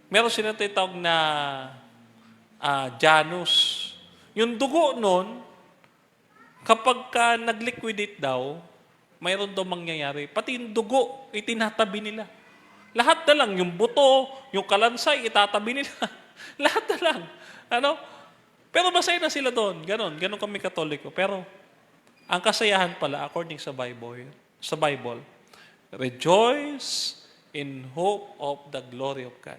Speaker 3: meron silang tinatawag na Janus. Yung dugo nun, kapag ka nag-liquidate daw, mayroon daw mangyayari. Pati yung dugo, itinatabi nila. Lahat na lang, yung buto, yung kalansay, itatabi nila. Lahat na lang. Pero masaya na sila doon. Ganon kami Katoliko. Pero, ang kasayahan pala, according sa Bible, rejoice in hope of the glory of God.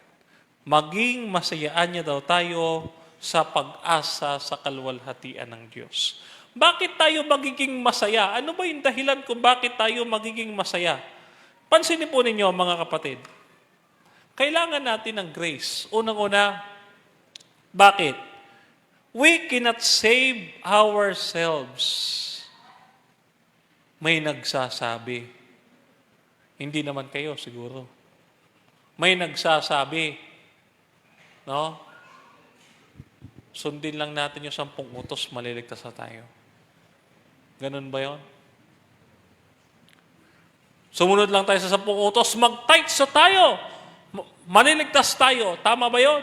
Speaker 3: Maging masayaan niya daw tayo sa pag-asa sa kaluwalhatian ng Diyos. Bakit tayo magiging masaya? Ano ba yung dahilan kung bakit tayo magiging masaya? Pansinin po ninyo, mga kapatid. Kailangan natin ng grace. Unang-una, bakit? We cannot save ourselves. May nagsasabi. Hindi naman kayo siguro. May nagsasabi, no? Sundin lang natin yung 10 utos, maliligtas na tayo. Ganun ba yun? Sumunod lang tayo sa 10 utos, mag-tights sa tayo. Maliligtas tayo. Tama ba yun?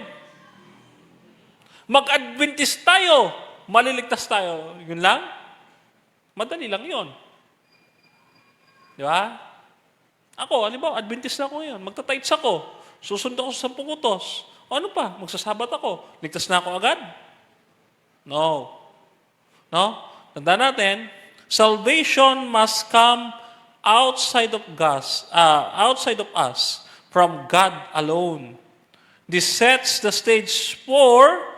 Speaker 3: Mag-Adventist tayo. Maliligtas tayo. Yun lang? Madali lang yun. Di ba? Ako, halimbawa, Adventist na ako ngayon. Magta-tights ako. Susunod ako sa 10 utos. O ano pa? Magsasabat ako. Ligtas na ako agad? No. Tandaan natin, salvation must come outside of us, from God alone. This sets the stage for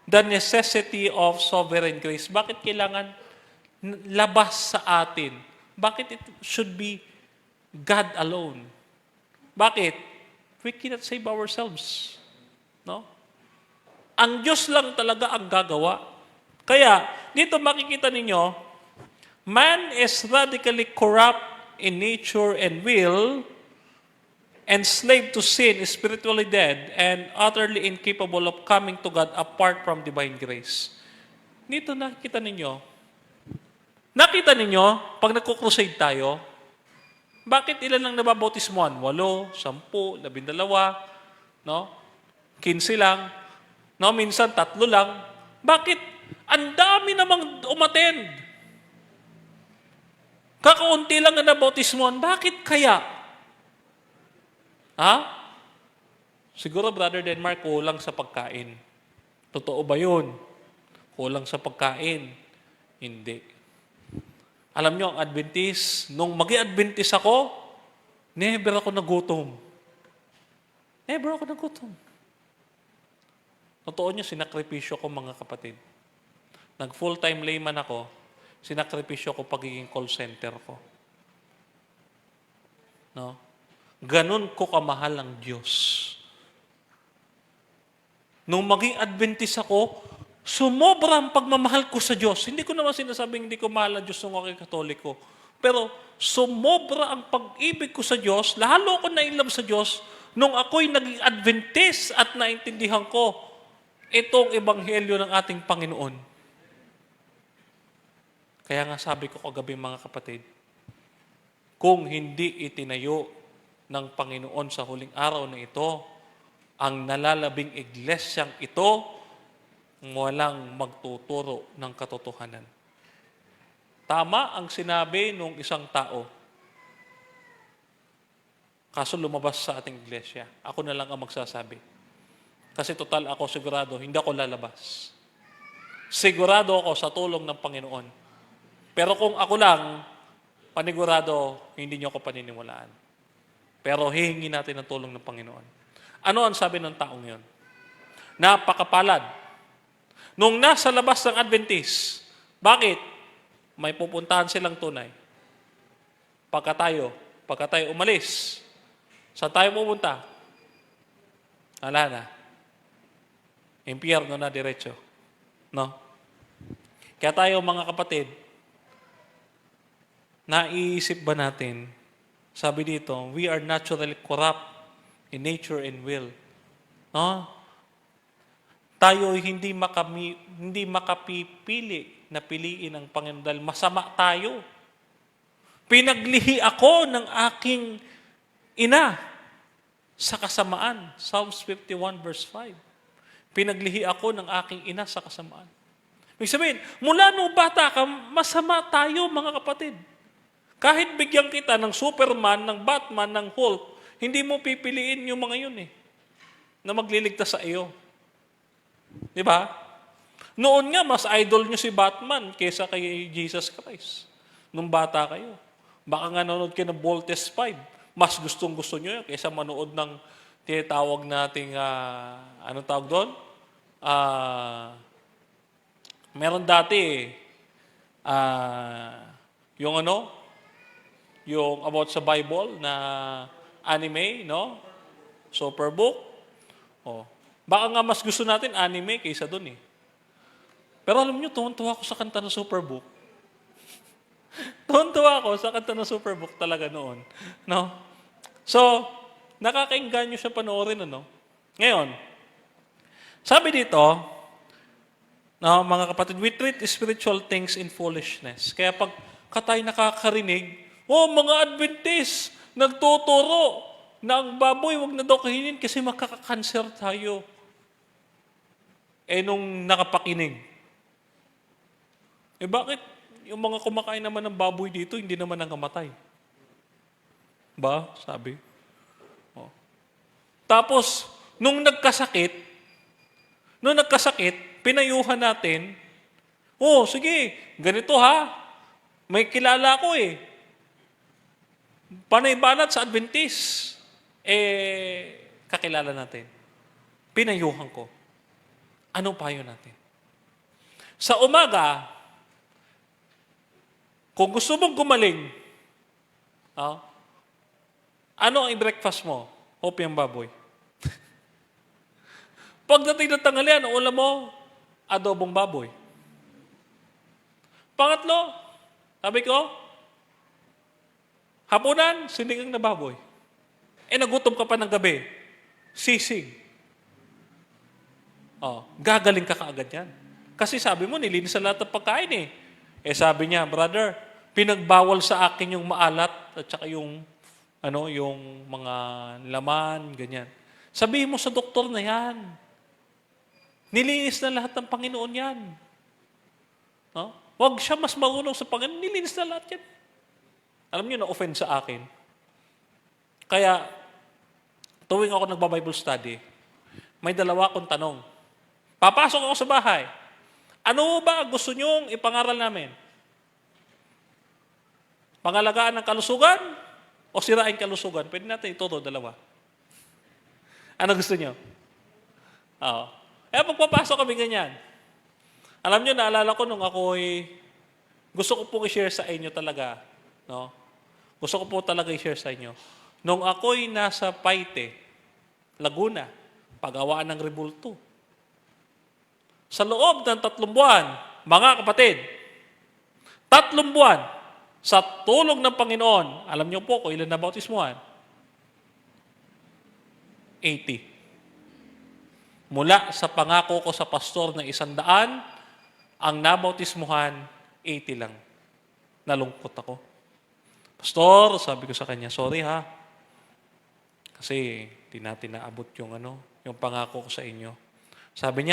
Speaker 3: the necessity of sovereign grace. Bakit kailangan labas sa atin? Bakit it should be God alone? Bakit? We cannot save ourselves. No? Ang Diyos lang talaga ang gagawa. Kaya, dito makikita ninyo, man is radically corrupt in nature and will, enslaved to sin, spiritually dead, and utterly incapable of coming to God apart from divine grace. Dito nakita ninyo, pag nagko-crusade tayo, bakit ilan lang nababautismoan? 8, 10, 12, no? 15 lang, no? Minsan 3 lang. Bakit? Ang dami namang umattend. Kakaunti lang na nabautismoan. Bakit kaya? Ha? Siguro, Brother Denmark, kulang sa pagkain. Totoo ba yun? Kulang sa pagkain? Hindi. Alam nyo, ang Adventist, nung mag-i-Adventist ako, never ako nagutom. Never ako nagutom. Totoo nyo, sinakripisyo ko, mga kapatid. Nag-full-time layman ako, sinakripisyo ko pagiging call center ko. No? Ganun ko kamahal ang Diyos. Nung maging Adventist ako, sumobra ang pagmamahal ko sa Diyos. Hindi ko naman sinasabing hindi ko mahal ang Diyos nung aking Katoliko. Pero sumobra ang pag-ibig ko sa Diyos, lalo ako na-inlove sa Diyos, nung ako'y naging Adventist at naintindihan ko itong ebanghelyo ng ating Panginoon. Kaya nga sabi ko kagabi, mga kapatid, kung hindi itinayo ng Panginoon sa huling araw na ito, ang nalalabing iglesyang ito, walang magtuturo ng katotohanan. Tama ang sinabi ng isang tao. Kaso lumabas sa ating iglesia. Ako na lang ang magsasabi. Kasi total ako sigurado, hindi ako lalabas. Sigurado ako sa tulong ng Panginoon. Pero kung ako lang, panigurado, hindi niyo ako paniniwalaan. Pero hihingi natin ang tulong ng Panginoon. Ano ang sabi ng taong yon? Napakapalad. Nung nasa labas ng Adventist, bakit? May pupuntahan silang tunay. Pagka tayo umalis, saan tayo pupunta? Wala na. Impyerno na diretso. No? Kaya tayo mga kapatid, naiisip ba natin, sabi dito, we are naturally corrupt in nature and will. No? Tayo hindi makapipili na piliin ang Panginoon dahil masama tayo. Pinaglihi ako ng aking ina sa kasamaan. Psalms 51 verse 5. Pinaglihi ako ng aking ina sa kasamaan. Ibig sabihin, mula nung bata ka, masama tayo mga kapatid. Kahit bigyan kita ng Superman, ng Batman, ng Hulk, hindi mo pipiliin yung mga yun na magliligtas sa iyo. Di ba? Noon nga, mas idol nyo si Batman kaysa kay Jesus Christ. Nung bata kayo. Baka nga nanonood kayo ng Voltes 5. Mas gustong-gusto nyo yun kaysa manood ng tinatawag nating, anong tawag doon? Meron dati yung yung about sa Bible na anime, no? Superbook. Oh. Baka nga mas gusto natin anime kaysa doon Pero alam nyo, tuwan-tuwa ako sa kanta ng Superbook. Tuwan-tuwa ako sa kanta ng Superbook talaga noon. No? So, nakakainganyo siya panoorin, Ngayon, sabi dito, no, mga kapatid, we treat spiritual things in foolishness. Kaya pag tayo nakakarinig, mga Adventist, nagtuturo na ang baboy, wag na daw kainin kasi makakakanser tayo. Nung nakapakinig, bakit yung mga kumakain naman ng baboy dito, hindi naman nangamatay? Ba? Sabi. Oh. Tapos, nung nagkasakit, pinayuhan natin, sige, ganito ha, may kilala ko Panay banat sa Adventist, kakilala natin. Pinayuhan ko. Anong payo natin? Sa umaga, kung gusto mong gumaling, ano ang i-breakfast mo? Opiang baboy. Pagdating ng tanghalian, ang ulam mo, adobong baboy. Pangatlo, sabi ko, hapunan, sinigang na baboy. Nagutom ka pa ng gabi, sisig. Gagaling ka kaagad yan. Kasi sabi mo, nilinis sa lahat ng pagkain sabi niya, brother, pinagbawal sa akin yung maalat at saka yung mga laman, ganyan. Sabihin mo sa doktor na yan. Nilinis na lahat ng Panginoon yan. Huwag siya mas marunong sa Panginoon, nilinis na lahat yan. Alam niyo, na-offend sa akin. Kaya, tuwing ako nagba-Bible study, may dalawa akong tanong. Papasok ako sa bahay. Ano ba gusto niyong ipangaral namin? Pangalagaan ng kalusugan o sirain kalusugan? Pwede natin ituro dalawa. Ano gusto niyo? Pagpapasok kami ganyan. Alam niyo, naalala ko nung ako'y gusto ko po i-share sa inyo talaga. No? Gusto ko po talaga i-share sa inyo. Nung ako'y nasa Paite, Laguna, pagawaan ng rebulto. Sa loob ng 3 buwan, mga kapatid, 3 buwan, sa tulong ng Panginoon, alam niyo po kung ilan na bautismuhan? 80. Mula sa pangako ko sa pastor na 100, ang nabautismuhan, 80 lang. Nalungkot ako. Pastor, sabi ko sa kanya, sorry ha. Kasi di natin naabot yung pangako ko sa inyo. Sabi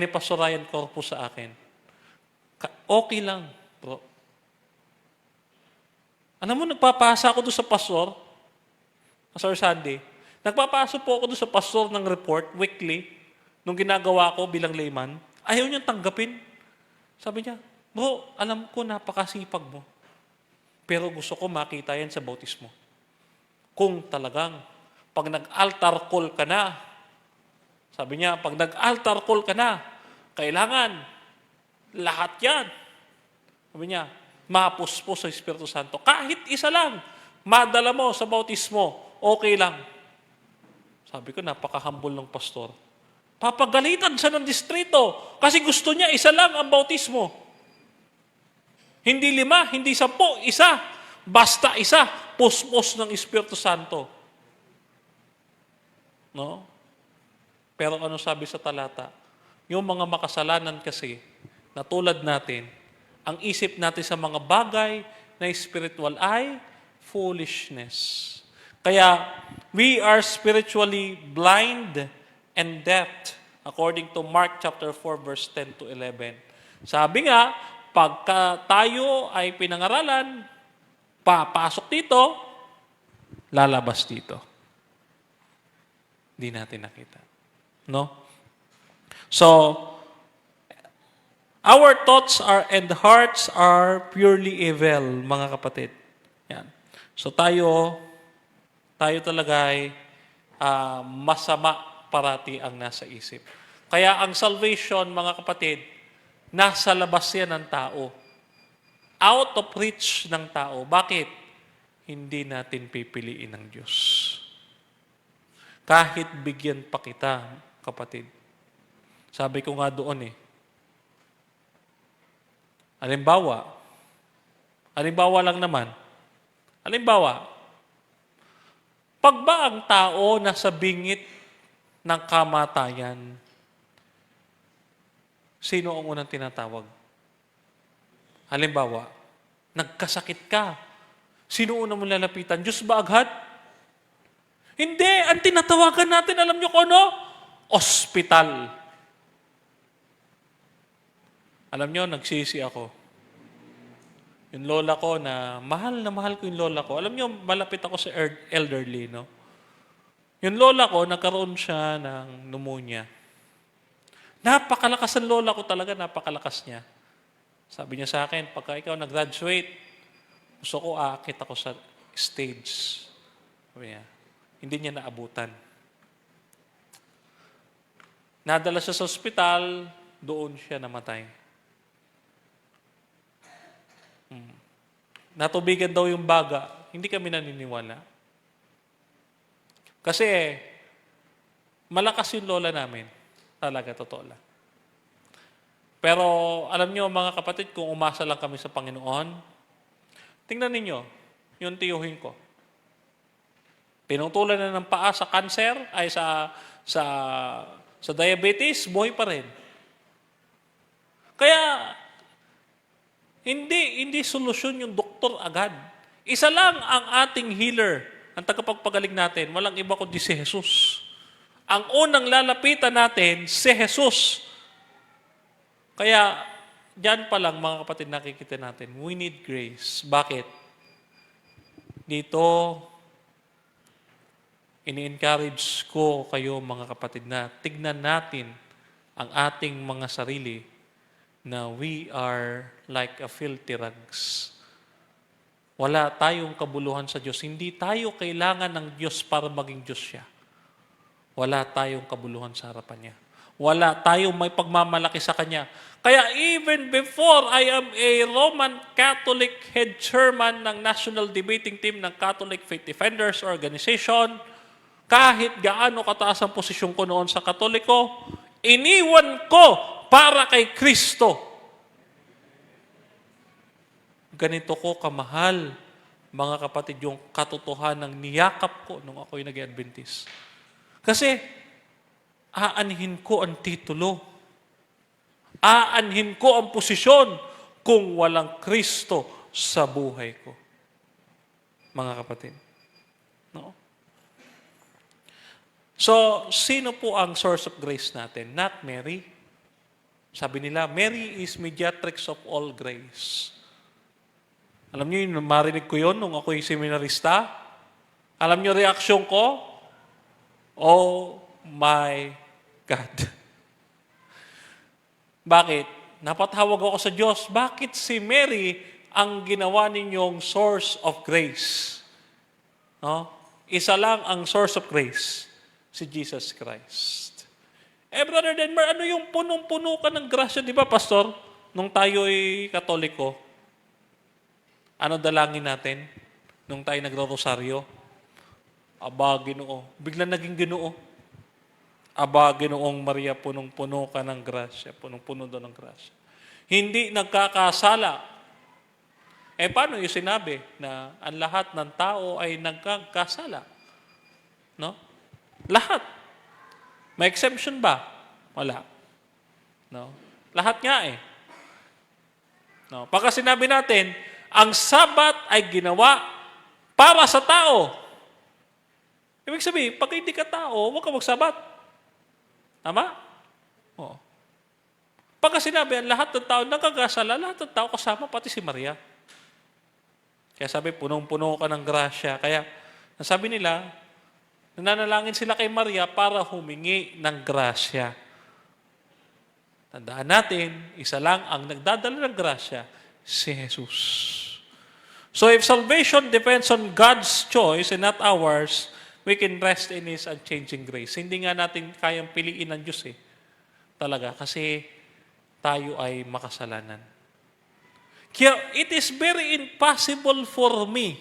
Speaker 3: ni Pastor Ryan Corpus sa akin, okay lang, bro. Alam mo, nagpapasa ako doon sa pastor, Pastor Sandy, nagpapasa po ako doon sa pastor ng report, weekly, nung ginagawa ko bilang layman, ayaw niyang tanggapin. Sabi niya, bro, alam ko napakasipag mo. Pero gusto ko makita yan sa bautismo. Kung talagang, pag nag-altar call ka na, sabi niya, pag nag-altar call ka na, kailangan, lahat yan. Sabi niya, mapuspos sa Espiritu Santo. Kahit isa lang, madala mo sa bautismo, okay lang. Sabi ko, napaka-humble ng pastor. Papagalitan siya ng distrito kasi gusto niya isa lang ang bautismo. Hindi 5, hindi 10, isa. Basta isa, puspos ng Espiritu Santo. No? Pero ano sabi sa talata? Yung mga makasalanan kasi, na tulad natin, ang isip natin sa mga bagay na spiritual ay foolishness. Kaya, we are spiritually blind and deaf, according to Mark chapter 4, verse 10 to 11. Sabi nga, pagka tayo ay pinangaralan, papasok dito, lalabas dito. Hindi natin nakita. No? So, our thoughts and hearts are purely evil, mga kapatid. Yan. So tayo talaga ay masama parati ang nasa isip. Kaya ang salvation, mga kapatid, nasa labas yan ng tao. Out of reach ng tao. Bakit? Hindi natin pipiliin ng Diyos. Kahit bigyan pa kita, kapatid. Sabi ko nga doon halimbawa lang naman, pag ba ang tao nasa bingit ng kamatayan, sino ang unang tinatawag? Halimbawa, nagkasakit ka. Sino unang mo lalapitan? Diyos ba agad? Hindi. Ang tinatawagan natin, alam niyo kung ano? Ospital. Alam niyo, nagsisi ako. Yung lola ko na mahal ko yung lola ko. Alam niyo, malapit ako sa elderly, no? Yung lola ko, nagkaroon siya ng pneumonia. Napakalakas ang lola ko talaga, napakalakas niya. Sabi niya sa akin, pagka ikaw nag-graduate, gusto ko aakit ako sa stage. Sabi niya, hindi niya naabutan. Nadala siya sa ospital, doon siya namatay. Natubigan daw yung baga. Hindi kami naniniwala. Kasi, malakas yung lola namin. Talaga, totoo lang. Pero, alam niyo mga kapatid, kung umasa lang kami sa Panginoon, tingnan ninyo, yung tiyuhin ko. Pinutulan na ng paa sa cancer, ay sa diabetes, buhay pa rin. Kaya, hindi solusyon yung doktor agad. Isa lang ang ating healer, ang tagapagpagaling natin, walang iba kundi si Jesus. Ang unang lalapitan natin, si Jesus. Kaya, diyan pa lang mga kapatid nakikita natin, we need grace. Bakit? Dito, ini-encourage ko kayo mga kapatid na tignan natin ang ating mga sarili na we are like a filthy rags. Wala tayong kabuluhan sa Diyos. Hindi tayo kailangan ng Diyos para maging Diyos siya. Wala tayong kabuluhan sa harapan niya. Wala tayong may pagmamalaki sa Kanya. Kaya even before I am a Roman Catholic head chairman ng National Debating Team ng Catholic Faith Defenders Organization, kahit gaano kataas ang posisyon ko noon sa Katoliko, iniwan ko para kay Kristo. Ganito ko kamahal, mga kapatid, yung katotohanan ng niyakap ko nung ako'y nag-Adventist. Kasi, aanhin ko ang titulo. Aanhin ko ang posisyon kung walang Kristo sa buhay ko. Mga kapatid. No? So, sino po ang source of grace natin? Not Mary. Sabi nila, Mary is mediatrix of all grace. Alam niyo, marinig ko yun nung ako'y seminarista. Alam niyo reaksyon ko? Oh my God. Bakit? Napatawag ako sa Diyos. Bakit si Mary ang ginawa ninyong source of grace? No? Isa lang ang source of grace. Si Jesus Christ. Brother Denver, ano yung punong-puno ka ng grasya? Di ba, Pastor? Nung tayo'y Katoliko, ano dalangin natin? Nung tayo nagro-rosaryo? Aba, Ginoo. Biglang naging Ginoo. Aba, Ginoong Maria, punong-puno ka ng grasya. Punong-puno daw ng grasya. Hindi nagkakasala. Paano yung sinabi na ang lahat ng tao ay nagkakasala? No? Lahat. May exemption ba? Wala. No? Lahat nga eh. No? Pagka sinabi natin, ang Sabat ay ginawa para sa tao. Ibig sabihin, pag hindi ka tao, huwag ka magsabat. Tama? Oo. Pagka sinabi, ang lahat ng tao nagkakasala, lahat ng tao kasama, pati si Maria. Kaya sabi, punong-puno ka ng grasya. Kaya, nasabi nila, nananalangin sila kay Maria para humingi ng grasya. Tandaan natin, isa lang ang nagdadala ng grasya, si Jesus. So if salvation depends on God's choice and not ours, we can rest in His unchanging grace. Hindi nga natin kayang piliin ng Diyos eh. Talaga, kasi tayo ay makasalanan. Kaya it is very impossible for me.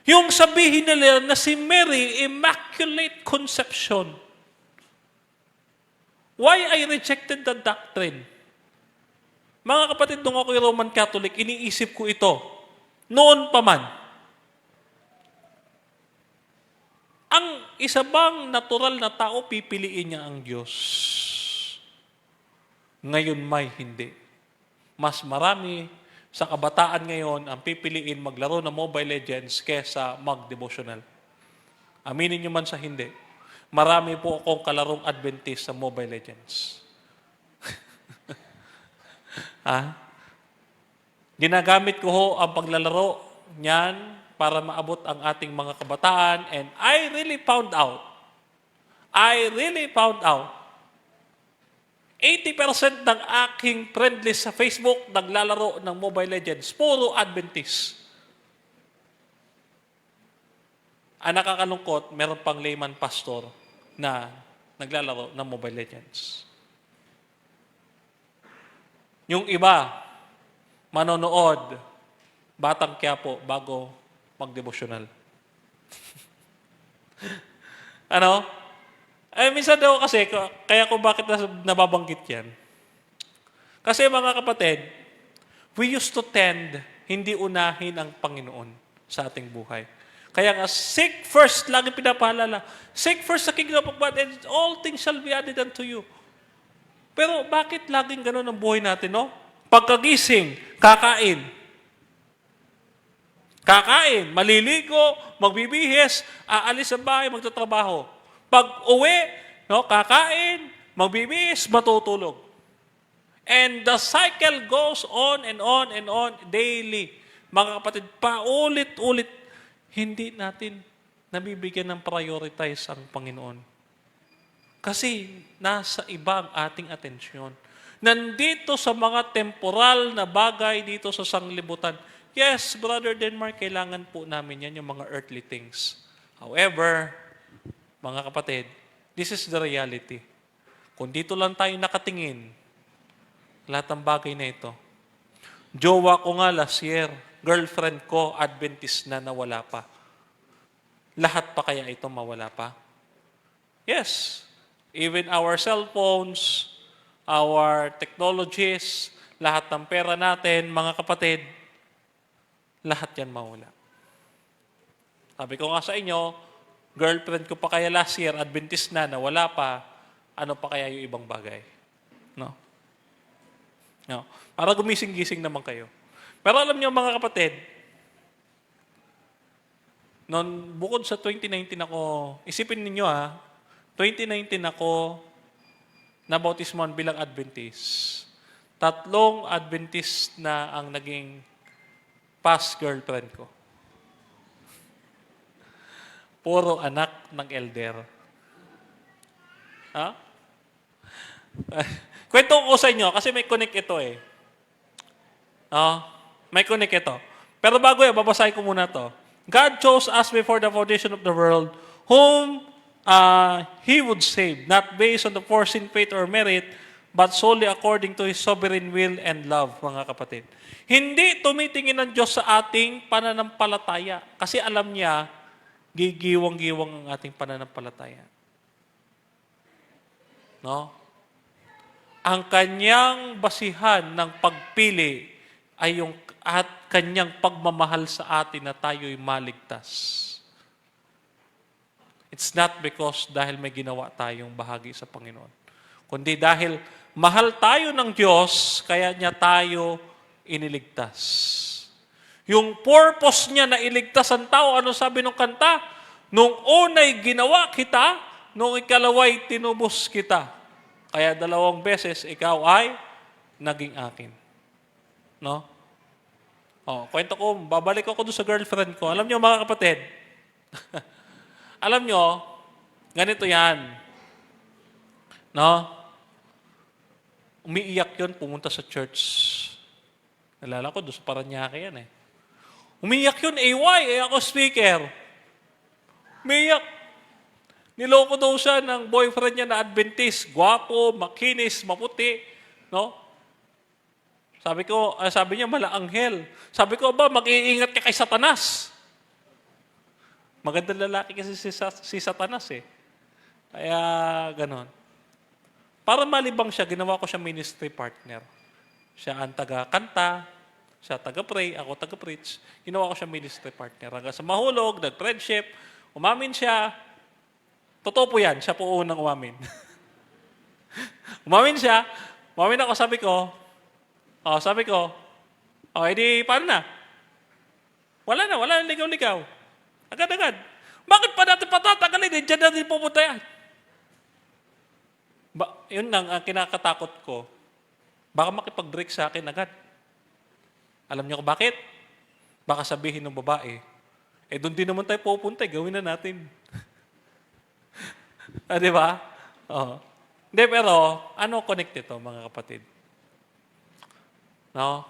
Speaker 3: Yung sabihin nila na si Mary, Immaculate Conception. Why I rejected the doctrine? Mga kapatid, nung ako'y Roman Catholic, iniisip ko ito. Noon pa man. Ang isa bang natural na tao, pipiliin niya ang Diyos? Ngayon may hindi. Mas marami sa kabataan ngayon ang pipiliin maglaro ng Mobile Legends kesa mag-devotional. Aminin niyo man sa hindi. Marami po akong kalarong Adventist sa Mobile Legends. Ginagamit ko ho ang paglalaro niyan para maabot ang ating mga kabataan, and I really found out 80% ng aking friend list sa Facebook naglalaro ng Mobile Legends. Puro Adventist. Ang nakakalungkot, meron pang layman pastor na naglalaro ng Mobile Legends. Yung iba, manonood, Batang Quiapo bago mag-devotional. Ano? Minsan daw kasi, kaya ko bakit nababanggit yan. Kasi mga kapatid, we used to tend, hindi unahin ang Panginoon sa ating buhay. Kaya nga, seek first, lagi pinapaalala. Seek first the kingdom of God and all things shall be added unto you. Pero bakit laging ganun ang buhay natin, no? Pagkagising, kakain. Kakain, maliligo, magbibihis, aalis sa bahay, magtatrabaho. Pag uwi, no, kakain, magbibihis, matutulog. And the cycle goes on and on and on daily. Mga kapatid, paulit-ulit, hindi natin nabibigyan ng prioritize ang Panginoon. Kasi nasa iba ang ating atensyon. Nandito sa mga temporal na bagay dito sa sanglibutan. Yes, Brother Denmark, kailangan po namin yan, yung mga earthly things. However, mga kapatid, this is the reality. Kung dito lang tayo nakatingin, lahat ng bagay na ito. Jowa ko nga last year, girlfriend ko, Adventist na nawala pa. Lahat pa kaya ito mawala pa? Yes. Even our cell phones, our technologies, lahat ng pera natin, mga kapatid, lahat yan mawala. Sabi ko nga sa inyo, girlfriend ko pa kaya last year, Adventist na wala pa, ano pa kaya yung ibang bagay? No? No. Para gumising-gising naman kayo. Pero alam niyo mga kapatid, noon bukod sa 2019 ako, isipin ninyo 2019 ako nabautismohan bilang Adventist. 3 Adventist na ang naging past girlfriend ko. Puro anak ng elder. Ha? Kwento ko sa inyo kasi may connect ito eh. May connect ito. Pero bago yan, babasahin ko muna to. God chose us before the foundation of the world whom He would save, not based on the foreseen faith or merit, but solely according to His sovereign will and love, mga kapatid. Hindi tumitingin ng Diyos sa ating pananampalataya kasi alam niya, gigiwang-giwang ang ating pananampalataya. No? Ang kanyang basihan ng pagpili ay yung at kanyang pagmamahal sa atin na tayo'y maligtas. It's not because dahil may ginawa tayong bahagi sa Panginoon, kundi dahil mahal tayo ng Diyos, kaya niya tayo iniligtas. Yung purpose niya na iligtas ang tao, ano sabi ng kanta? Nung unay ginawa kita, nung ikalaway tinubos kita. Kaya 2 beses ikaw ay naging akin. No? Kwento ko, babalik ako doon sa girlfriend ko. Alam niyo mga kapatid, alam niyo, ganito yan. No? Umiiyak yun, pumunta sa church. Nalala ko, doon sa Paranaque yan eh. Umiiyak yun, AY, ako speaker. Umiiyak. Niloko daw siya ng boyfriend niya na Adventist. Gwapo, makinis, maputi. No? Sabi niya, malaanghel. Sabi ko, mag-iingat ka kay Satanas. Magandang lalaki kasi si Satanas eh. Kaya, ganon. Para malibang siya, ginawa ko siya ministry partner. Siya ang taga-kanta, siya taga-pray, ako taga-preach. Ginawa ko siya ministry partner. Hanggang sa mahulog, nag-friendship, umamin siya. Totoo po yan, siya po unang umamin. Umamin siya, umamin ako, sabi ko, edi paano na? Wala na, ligaw-ligaw. Agad-agad. Bakit pa natin patatagalin? Diyan natin pupunta yan. Yun lang ang kinakatakot ko. Baka makipag-break sa akin agad. Alam niyo ko bakit? Baka sabihin ng babae, doon din naman tayo pupunta, gawin na natin. Di ba? Hindi, pero ano connect ito, mga kapatid? No?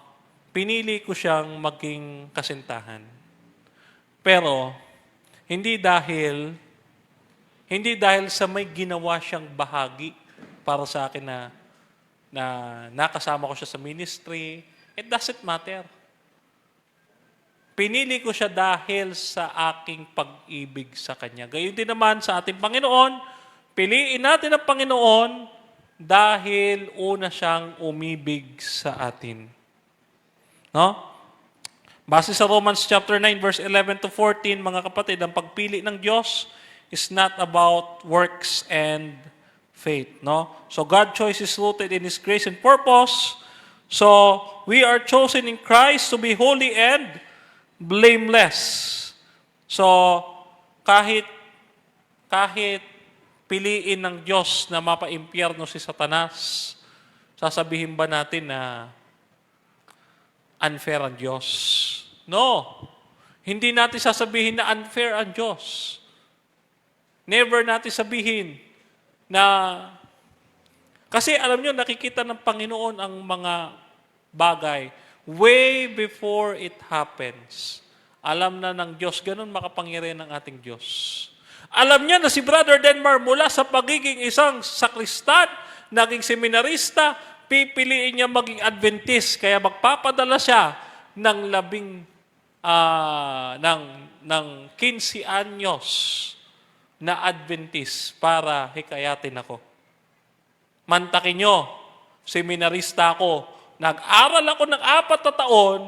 Speaker 3: Pinili ko siyang maging kasintahan. Pero, hindi dahil sa may ginawa siyang bahagi para sa akin na nakasama ko siya sa ministry. It doesn't matter. Pinili ko siya dahil sa aking pag-ibig sa Kanya. Gayon din naman sa ating Panginoon, piliin natin ang Panginoon dahil una siyang umibig sa atin. No? Base sa Romans chapter 9, verse 11 to 14, mga kapatid, ang pagpili ng Diyos is not about works and faith. No? So God's choice is rooted in His grace and purpose. So we are chosen in Christ to be holy and blameless. So kahit piliin ng Diyos na mapaimpyerno si Satanas, sasabihin ba natin na unfair ang Diyos? No. Hindi natin sasabihin na unfair ang Diyos. Never natin sabihin na... Kasi alam nyo, nakikita ng Panginoon ang mga bagay way before it happens. Alam na ng Diyos, ganun makapangyarihan ng ating Diyos. Alam niya na si Brother Denmar mula sa pagiging isang sakristan, naging seminarista, pipiliin niya maging Adventist, kaya magpapadala siya ng ng 15 anyos na Adventist para hikayatin ako. Mantakin nyo, seminarista ako, nag-aral ako ng 4 na taon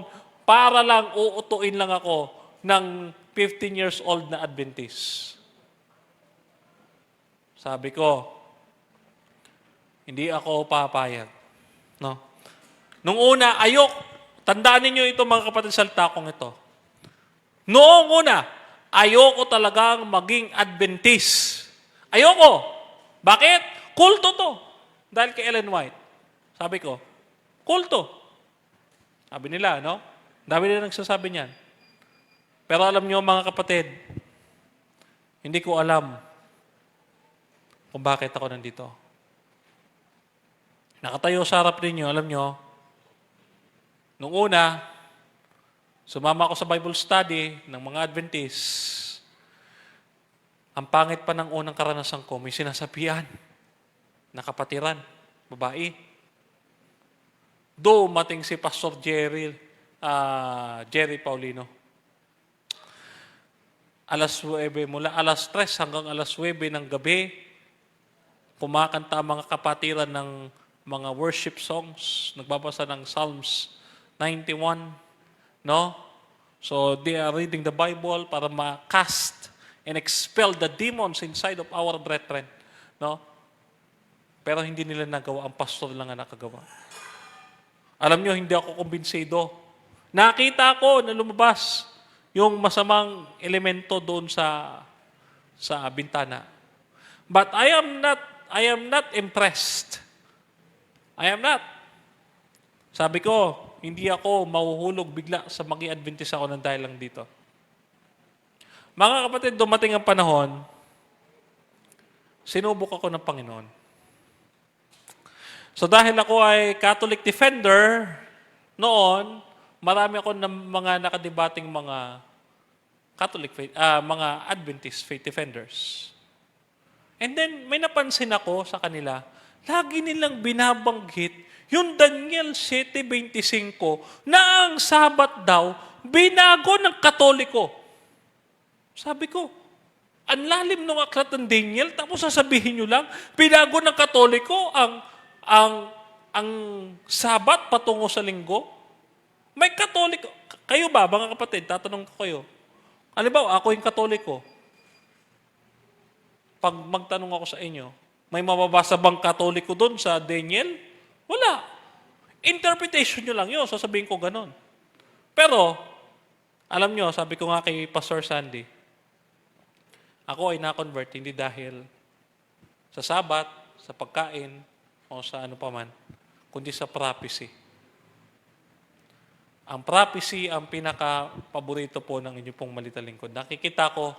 Speaker 3: para lang uutuin lang ako ng 15 years old na Adventist. Sabi ko, hindi ako papayag. No? Nung una, tandaan ninyo ito mga kapatid, salta kong ito. Noong una, ayoko talagang maging Adventist. Ayoko. Bakit? Kulto to. Dahil kay Ellen White. Sabi ko, kulto. Sabi nila, no? Dami nila nagsasabi niyan. Pero alam niyo mga kapatid, hindi ko alam kung bakit ako nandito. Nakatayo sa harap ninyo, alam nyo, nung una, sumama ako sa Bible study ng mga Adventists. Ang pangit pa ng unang karanasan ko, may sinasabihan na kapatiran, babae. Dumating si Pastor Jerry Paulino. Mula alas 3 hanggang alas 9 ng gabi, kumakanta ang mga kapatiran ng mga worship songs, nagbabasa ng Psalms 91, no? So they are reading the Bible para ma-cast and expel the demons inside of our brethren, no? Pero hindi nila nagawa, ang pastor lang ang nakagawa. Alam nyo, hindi ako kumbinsido. Nakita ko na lumabas yung masamang elemento doon sa bintana. But I am not impressed. I am not. Sabi ko, hindi ako mahuhulog bigla sa maging Adventist ako ng dahil lang dito. Mga kapatid, dumating ang panahon, sinubok ako ng Panginoon. So dahil ako ay Catholic defender, noon, marami ako ng mga nakadibating mga Catholic faith, mga Adventist faith defenders. And then, may napansin ako sa kanila, lagi nilang binabanggit yung Daniel 7:25 na ang Sabat daw, binago ng Katoliko. Sabi ko, ang lalim ng aklat ng Daniel, tapos sasabihin nyo lang, binago ng Katoliko ang Sabat patungo sa linggo? May Katoliko. Kayo ba, mga kapatid, tatanong ko kayo. Halimbawa, ako yung Katoliko. Pag magtanong ako sa inyo, may mababasa bang Katoliko doon sa Daniel? Wala. Interpretation nyo lang yun. Sasabihin ko ganon. Pero, alam nyo, sabi ko nga kay Pastor Sandy, ako ay na-convert hindi dahil sa Sabat, sa pagkain, o sa ano pa man, kundi sa prophecy. Ang prophecy ang pinaka-paborito po ng inyo pong malitalingkod. Nakikita ko,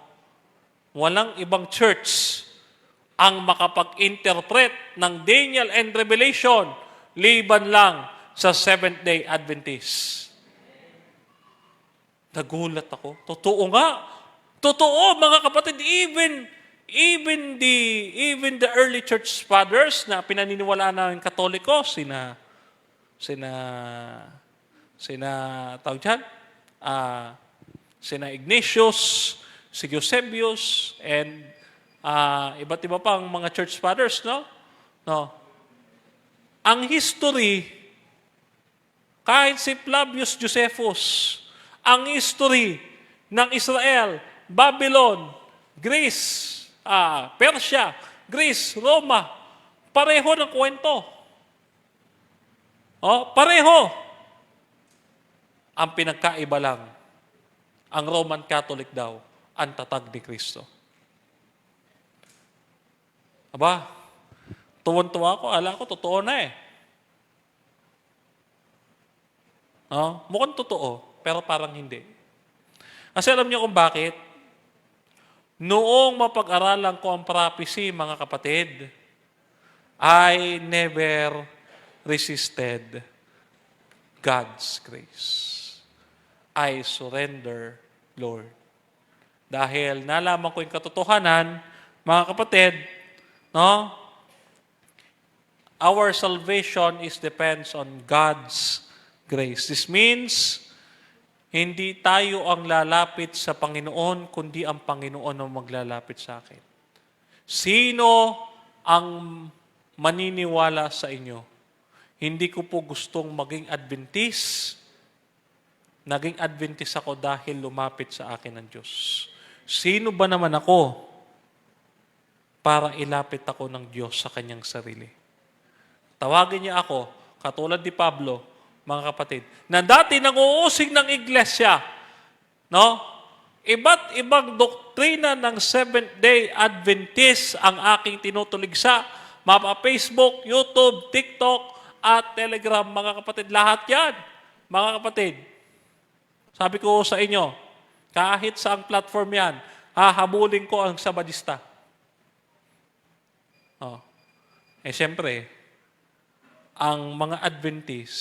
Speaker 3: walang ibang church ang makapag-interpret ng Daniel and Revelation liban lang sa Seventh-day Adventist. Nagulat ako. Totoo nga. Totoo, mga kapatid, even the early church fathers na pinaniniwalaan ng Katoliko, sina tawag dyan, sina Ignatius, si Eusebius, and iba't iba pang mga church fathers, no? Ang history, kahit si Flavius Josephus, ang history ng Israel, Babylon, Greece, Persia, Greece, Roma, pareho ng kwento. Pareho. Ang pinagkaiba lang, ang Roman Catholic daw, ang tatag ni Kristo. Aba, tuwan-tuwa ako, ala ko, totoo na eh. Mukhang totoo, pero parang hindi. Kasi alam niyo kung bakit? Noong mapag-aralan ko ang prophecy, mga kapatid, I never resisted God's grace. I surrender, Lord. Dahil nalaman ko yung katotohanan, mga kapatid, no? Our salvation depends on God's grace. This means, hindi tayo ang lalapit sa Panginoon, kundi ang Panginoon ang maglalapit sa akin. Sino ang maniniwala sa inyo? Hindi ko po gustong maging Adventist. Naging Adventist ako dahil lumapit sa akin ng Diyos. Sino ba naman ako para ilapit ako ng Diyos sa kanyang sarili? Tawagin niya ako, katulad ni Pablo, mga kapatid, na dati nang-uusig ng iglesia, no? Iba't ibang doktrina ng Seventh-day Adventist ang aking tinutuligsa. Facebook, YouTube, TikTok, at Telegram, mga kapatid. Lahat yan, mga kapatid. Sabi ko sa inyo, kahit sa ang platform yan, hahabulin ko ang Sabadista. Siyempre, ang mga Adventist,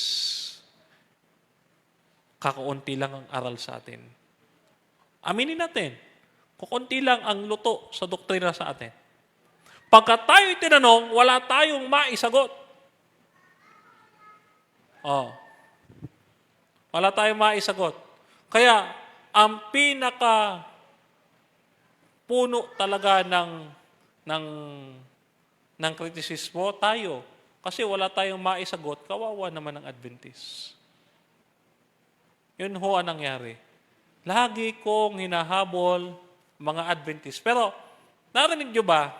Speaker 3: kakaunti lang ang aral sa atin. Aminin natin, kukunti lang ang luto sa doktrina sa atin. Pagka tayo'y tinanong, wala tayong maisagot. Wala tayong maisagot. Kaya, ang pinaka puno talaga ng ng kritisismo? Tayo. Kasi wala tayong maisagot, kawawa naman ang Adventist. Yun ho ang nangyari. Lagi kong hinahabol mga Adventist. Pero, narinig nyo ba,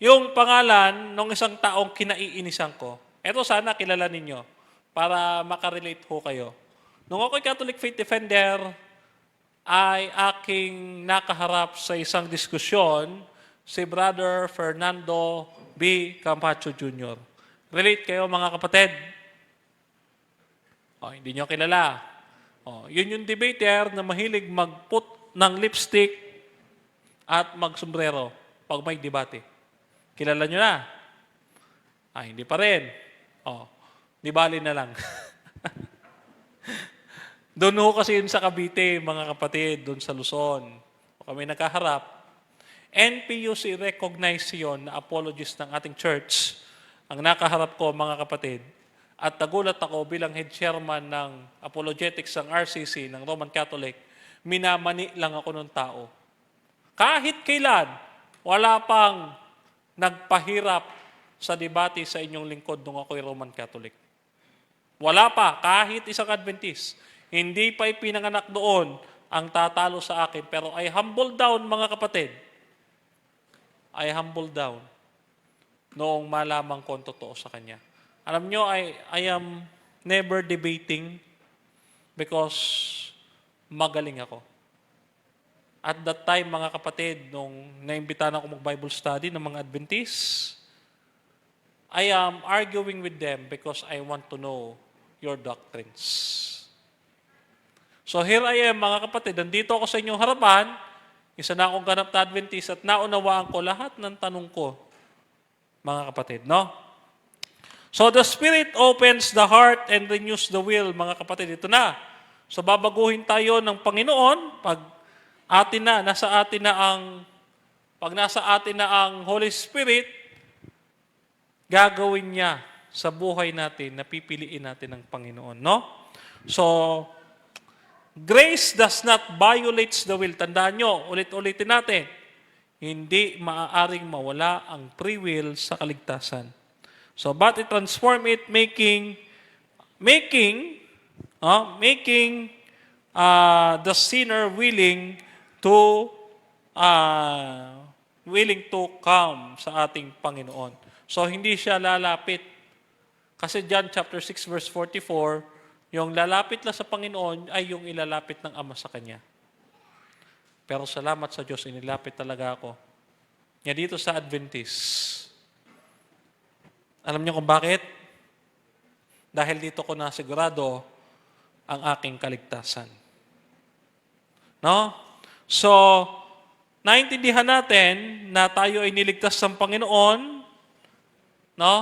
Speaker 3: yung pangalan ng isang taong kinaiinisan ko, eto sana kilala ninyo para makarelate ho kayo. Nung ako'y Catholic Faith Defender, ay aking nakaharap sa isang diskusyon si Brother Fernando B. Camacho Jr. Relate kayo mga kapatid? Hindi nyo kilala. Yun yung debater na mahilig mag-put ng lipstick at mag-sombrero pag may debate. Kilala nyo na? Hindi pa rin. Di bali na lang. Doon ho kasi yun sa Cavite, mga kapatid, doon sa Luzon. Kami nakaharap. NPUC recognize yun na apologist ng ating church. Ang nakaharap ko, mga kapatid, at nagulat ako bilang head chairman ng apologetics ng RCC, ng Roman Catholic, minamani lang ako ng tao. Kahit kailan, wala pang nagpahirap sa debate sa inyong lingkod nung ako'y Roman Catholic. Wala pa, kahit isang Adventist. Hindi pa ipinanganak doon ang tatalo sa akin. Pero I humble down, mga kapatid. I humble down noong malamang ko ang totoo sa kanya. Alam nyo, I am never debating because magaling ako. At that time, mga kapatid, nung naimbitahan ako mag-Bible study ng mga Adventists, I am arguing with them because I want to know your doctrines. So here I am, mga kapatid, nandito ako sa inyong harapan, isa na akong ganap na Adventist at naunawaan ko lahat ng tanong ko, mga kapatid, no? So the Spirit opens the heart and renews the will, mga kapatid. Ito na. So babaguhin tayo ng Panginoon pag nasa atin na ang Holy Spirit, gagawin niya sa buhay natin, napipiliin natin ng Panginoon, no? So, grace does not violate the will. Tandaan nyo, ulit-ulitin natin, hindi maaaring mawala ang free will sa kaligtasan. So, but it transform it, making the sinner willing to come sa ating Panginoon. So, hindi siya lalapit. Kasi John chapter 6 verse 44, yung lalapit lang sa Panginoon ay yung ilalapit ng Ama sa Kanya. Pero salamat sa Diyos, inilapit talaga ako. Nga dito sa Adventist. Alam niyo kung bakit? Dahil dito ko nasigurado ang aking kaligtasan. No? So, naintindihan natin na tayo ay niligtas ng Panginoon, no?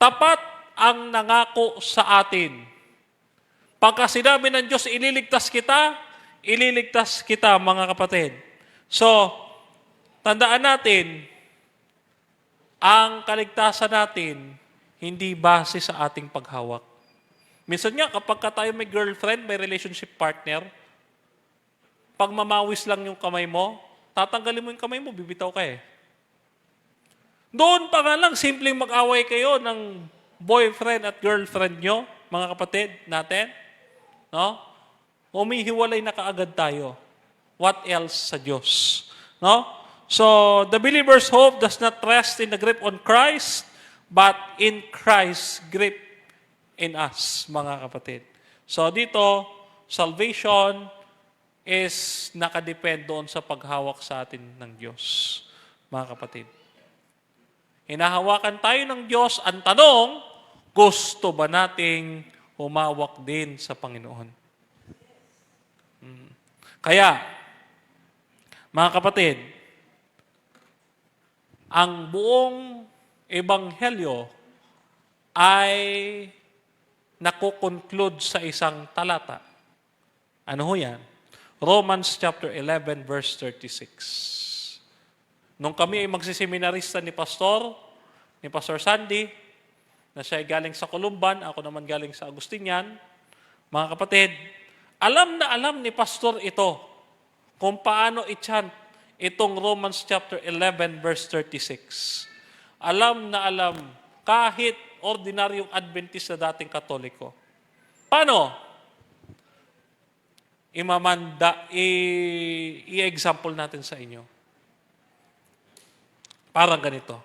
Speaker 3: Tapat ang nangako sa atin. Pagka sinabi ng Diyos, ililigtas kita, mga kapatid. So, tandaan natin, ang kaligtasan natin, hindi base sa ating paghawak. Minsan nga, kapag tayo may girlfriend, may relationship partner, pag mamawis lang yung kamay mo, tatanggalin mo yung kamay mo, bibitaw ka eh. Doon pa nga lang, simpleng mag-away kayo ng boyfriend at girlfriend nyo, mga kapatid natin. No? Humihiwalay na kaagad tayo. What else sa Diyos? No? So, the believer's hope does not rest in the grip on Christ, but in Christ's grip in us, mga kapatid. So, dito, salvation is nakadepend doon sa paghawak sa atin ng Diyos, mga kapatid. Hinahawakan tayo ng Diyos. Ang tanong, gusto ba nating humawak din sa Panginoon? Kaya, mga kapatid, ang buong ebanghelyo ay nakukonclude sa isang talata. Ano ho yan? Romans chapter 11 verse 36. Nung kami ay magsiseminarista ni Pastor Sandy, na siya ay galing sa Columban, ako naman galing sa Agustinian, mga kapatid, alam na alam ni Pastor ito kung paano i-chant itong Romans chapter 11 verse 36. Alam na alam kahit ordinaryong Adventist na dating Katoliko. Paano? I-example natin sa inyo. Parang ganito.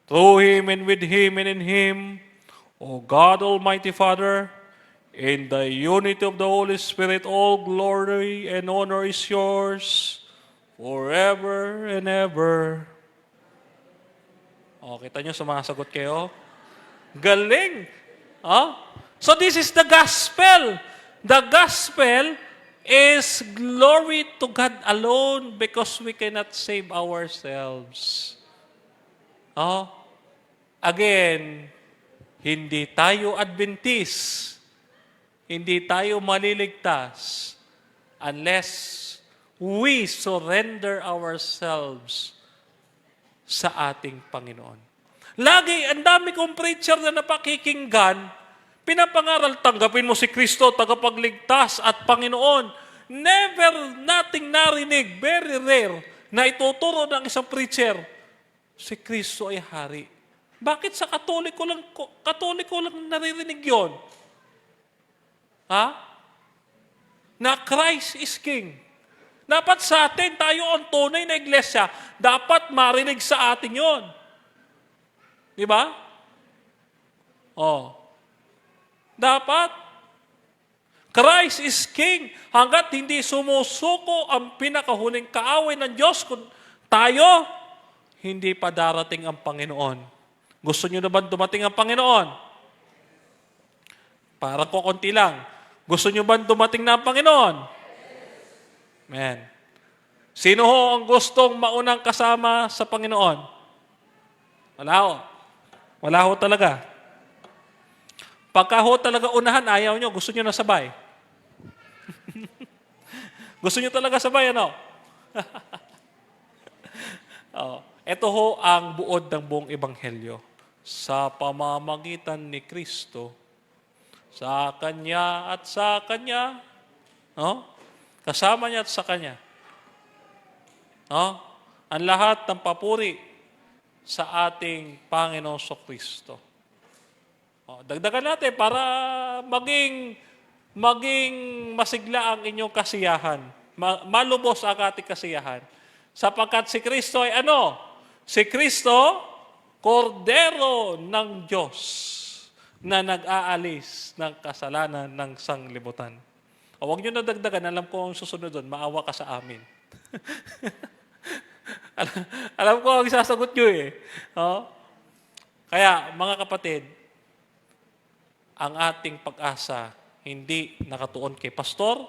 Speaker 3: Through Him and with Him and in Him, O God Almighty Father, in the unity of the Holy Spirit, all glory and honor is yours forever and ever. O, kita nyo, sumasagot kayo? Galing! So this is the gospel. The gospel is glory to God alone because we cannot save ourselves. Again, hindi tayo Adventist. Hindi tayo maliligtas unless we surrender ourselves sa ating Panginoon. Lagi, ang dami kong preacher na napakikinggan, pinapangaral, tanggapin mo si Kristo, tagapagligtas at Panginoon. Never nating narinig, very rare, na ituturo ng isang preacher, si Kristo ay hari. Bakit sa Katoliko lang naririnig yon? Na Christ is King. Dapat sa atin, tayo ang tunay na iglesia, dapat marinig sa atin yon. Di ba? Dapat. Christ is King. Hanggat hindi sumusuko ang pinakahuling kaaway ng Diyos, kung tayo, hindi pa darating ang Panginoon. Gusto nyo na ba dumating ang Panginoon? Parang kukunti lang. Gusto nyo ba dumating na ang Panginoon? Amen. Sino ho ang gustong maunang kasama sa Panginoon? Wala ho. Wala ho talaga. Pagka ho talaga unahan, ayaw nyo, gusto nyo na sabay. Gusto nyo talaga sabay, ano? Ito ho ang buod ng buong Ebanghelyo. Sa pamamagitan ni Kristo, sa Kanya at sa Kanya, kasama niya at sa Kanya. Ang lahat ng papuri sa ating Panginoon Kristo. Dagdagan natin para maging masigla ang inyong kasiyahan. Malubos ang ating kasiyahan. Sapagkat si Kristo ay ano? Si Kristo, Kordero ng Diyos na nag-aalis ng kasalanan ng sanglibutan. Huwag nyo na dagdagan. Alam ko ang susunod doon. Maawa ka sa amin. Alam ko ang isasagot nyo eh. Kaya, mga kapatid, ang ating pag-asa hindi nakatuon kay pastor.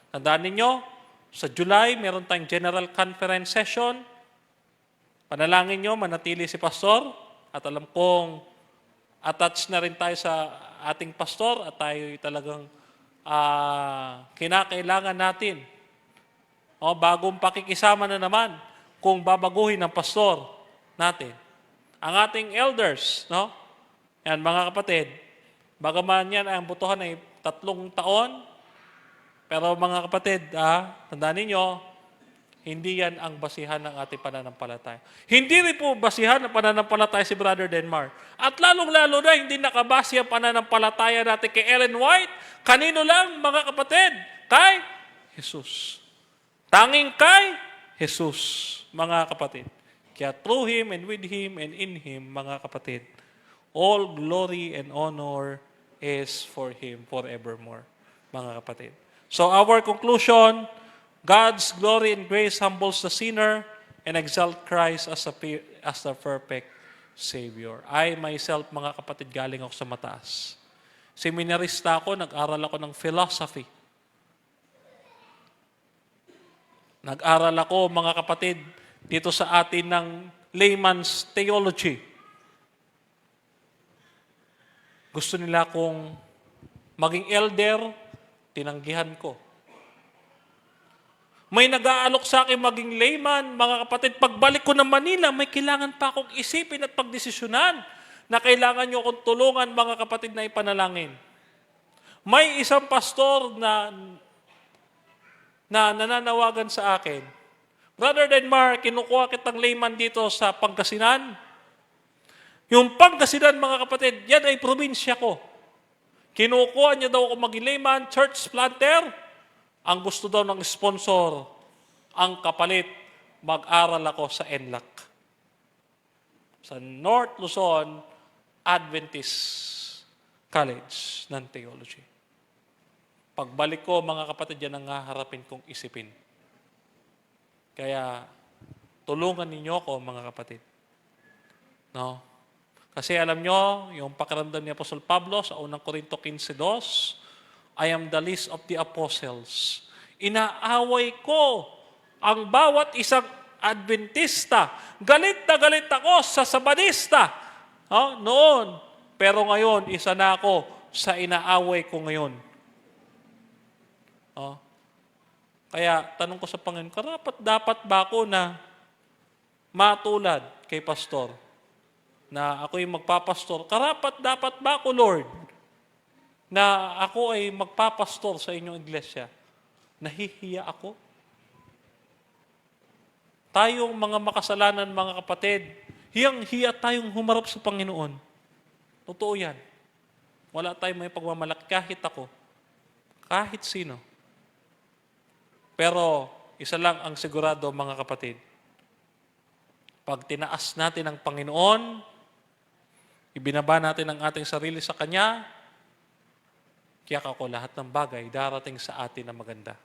Speaker 3: Tandaan ninyo, sa July, meron tayong General Conference Session. Panalangin nyo, manatili si pastor. At alam kong attached na rin tayo sa ating pastor at tayo talagang kinakailangan natin. Bagong pakikisama na naman kung babaguhin ng pastor natin. Ang ating elders, yan mga kapatid, bagaman yan ang butuhan ay 3 taon, pero mga kapatid, tandaan ninyo, hindi yan ang basihan ng ating pananampalataya. Hindi rin po basihan ng pananampalataya si Brother Denmark. At lalong-lalo na, hindi nakabase ang pananampalataya natin kay Ellen White. Kanino lang, mga kapatid? Kay Jesus. Tanging kay Jesus, mga kapatid. Kaya through Him and with Him and in Him, mga kapatid, all glory and honor is for Him forevermore, mga kapatid. So our conclusion, God's glory and grace humbles the sinner and exalt Christ as the perfect Savior. I myself, mga kapatid, galing ako sa mataas. Seminarista ako, nag-aral ako ng philosophy. Nag-aral ako, mga kapatid, dito sa atin ng layman's theology. Gusto nila kong maging elder, tinanggihan ko. May nag-aalok sa akin maging layman, mga kapatid, pagbalik ko ng Manila, may kailangan pa akong isipin at pagdesisyonan na kailangan nyo akong tulungan, mga kapatid, na ipanalangin. May isang pastor na nananawagan sa akin, Brother Denmar, kinukuha kitang layman dito sa Pangasinan. Yung Pangasinan, mga kapatid, yan ay probinsya ko. Kinukuha niya daw ako maging layman, church planter. Ang gusto daw ng sponsor, ang kapalit, mag-aral ako sa NLAC. Sa North Luzon Adventist College ng Theology. Pagbalik ko, mga kapatid, yan ang haharapin kong isipin. Kaya, tulungan ninyo ako, mga kapatid. No? Kasi alam nyo, yung pakiramdam ni Apostol Pablo sa unang Korinto 15:2, I am the least of the apostles. Inaaway ko ang bawat isang Adventista. Galit na galit ako sa Sabadista. Noon. Pero ngayon, isa na ako sa inaaway ko ngayon. Kaya, tanong ko sa Panginoon, dapat ba ako na matulad kay pastor? Na ako ay magpapastor. Dapat ba ako, Lord? Na ako ay magpapastor sa inyong iglesia. Nahihiya ako? Tayong mga makasalanan, mga kapatid, hiyang-hiya tayong humarap sa Panginoon. Totoo yan. Wala tayong may pagmamalaki kahit ako. Kahit sino. Pero, isa lang ang sigurado, mga kapatid. Pag tinaas natin ang Panginoon, ibinaba natin ang ating sarili sa Kanya, kaya ako lahat ng bagay darating sa atin na maganda.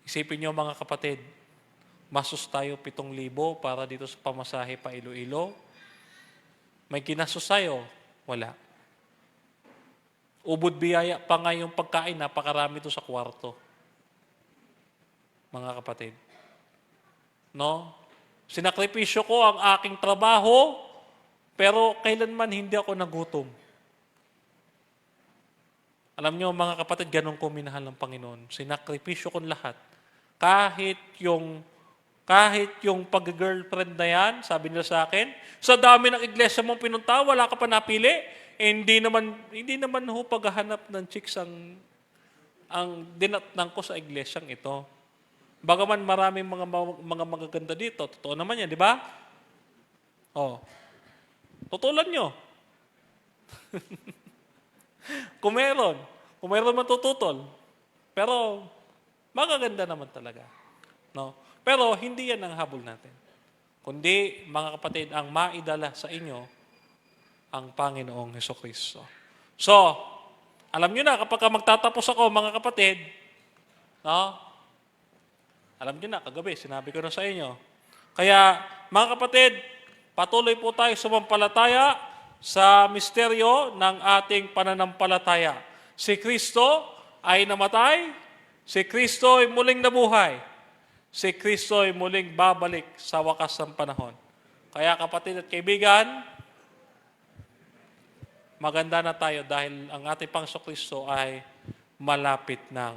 Speaker 3: Isipin niyo, mga kapatid, masus tayo 7,000 para dito sa pamasahe pa Iloilo. May kinasus tayo? Wala. Ubod biyaya pa nga yung pagkain, napakarami ito sa kwarto. Mga kapatid. No? Sinakripisyo ko ang aking trabaho, pero kailanman hindi ako nagutom. Alam niyo, mga kapatid, ganun ko minahal ng Panginoon. Sinakripisyo ko lahat. Kahit yung pag-girlfriend na yan, sabi nila sa akin, sa dami ng iglesia mong pinunta, wala ka pa napili. Hindi naman ho paghahanap ng chicks ang dinatnang ko sa iglesyang ito. Bagaman maraming mga magaganda dito. Totoo naman yan, di ba? Tutulan nyo. Kung meron matututol. Pero, magaganda naman talaga. No? Pero, hindi yan ang habol natin. Kundi, mga kapatid, ang maidala sa inyo, ang Panginoong Hesukristo. So, alam nyo na, kapag magtatapos ako, mga kapatid, no? Alam nyo na, kagabi, sinabi ko na sa inyo. Kaya, mga kapatid, patuloy po tayo sumampalataya sa misteryo ng ating pananampalataya. Si Kristo ay namatay, si Kristo ay muling nabuhay, si Kristo ay muling babalik sa wakas ng panahon. Kaya kapatid at kaibigan, maganda na tayo dahil ang ating Panginoong Kristo ay malapit ng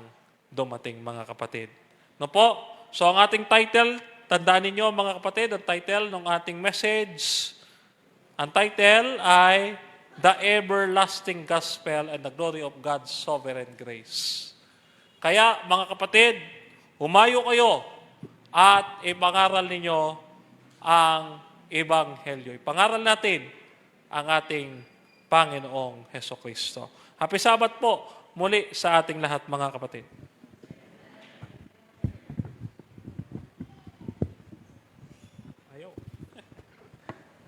Speaker 3: dumating, mga kapatid. No po? So ang ating title, tandaan ninyo, mga kapatid, ang title ng ating message, ang title ay The Everlasting Gospel and the Glory of God's Sovereign Grace. Kaya, mga kapatid, humayo kayo at ipangaral ninyo ang Ebanghelyo. Ipangaral natin ang ating Panginoong Hesukristo. Happy Sabbath po muli sa ating lahat, mga kapatid. Ayaw.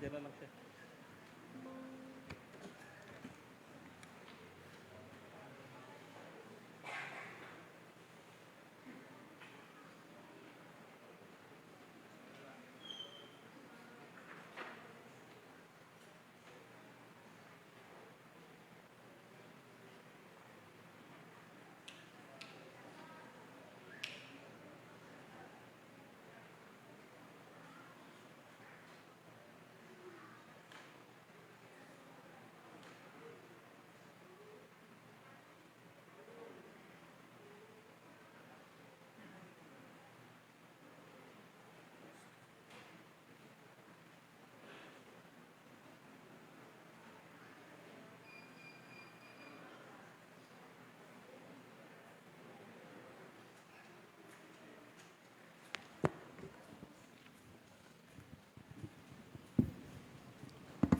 Speaker 3: Diyan na lang siya.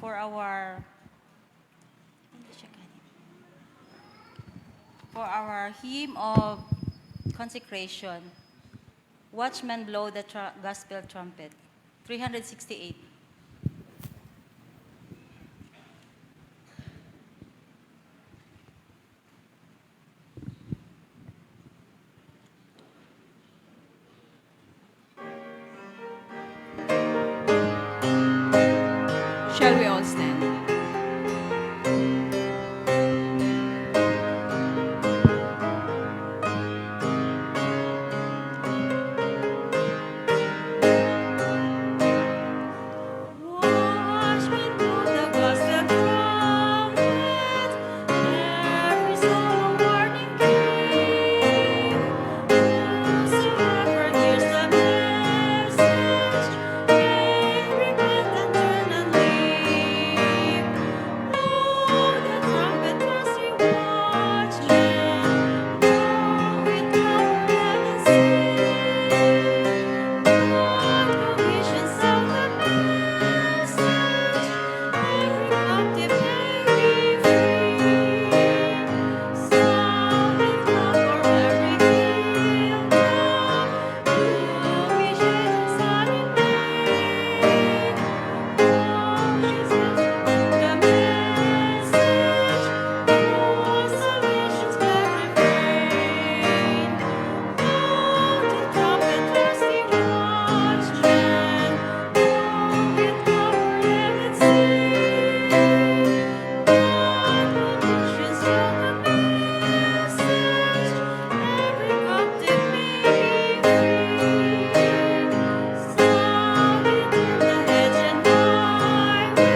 Speaker 7: for our hymn of consecration, Watchmen Blow the Gospel Trumpet, 368.
Speaker 8: Shall we all stand?
Speaker 5: Watchmen blow the gospel trumpet, every soul a warning give. Whosoever hears the message, may repent and turn and live. Blow the trumpet, trusty watchmen, blow it loud and sing. God commissions out the message, every captive may be free. Sound it loud for every kingdom, who is Jesus Son in vain. Oh, Jesus, the message, oh, salvation's glad refrain. Blow the trumpet, trusty watchmen, blow it loud, let it sing. God commissions out the message, every captive may be free. Sound it through the hedge and highway, earth is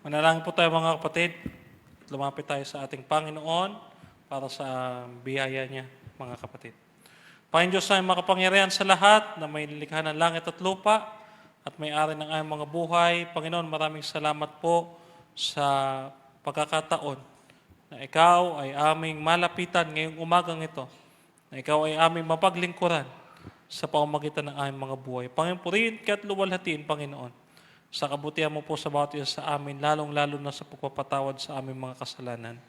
Speaker 3: Manalangin po tayo mga kapatid. Lumapit tayo sa ating Panginoon para sa biyaya niya, mga kapatid. Panginoon Diyos na makapangyarihan sa lahat, na may nilikha ng langit at lupa, at may-ari ng aming mga buhay. Panginoon, maraming salamat po sa pagkakataon na ikaw ay aming malapitan ngayong umagang ito, na ikaw ay aming mapaglingkuran sa pamamagitan ng aming mga buhay. Panginoon, purihin ka at luwalhatiin, Panginoon, sa kabutihan mo po sa bawat isa sa amin, lalong-lalo na sa pagpapatawad sa aming mga kasalanan.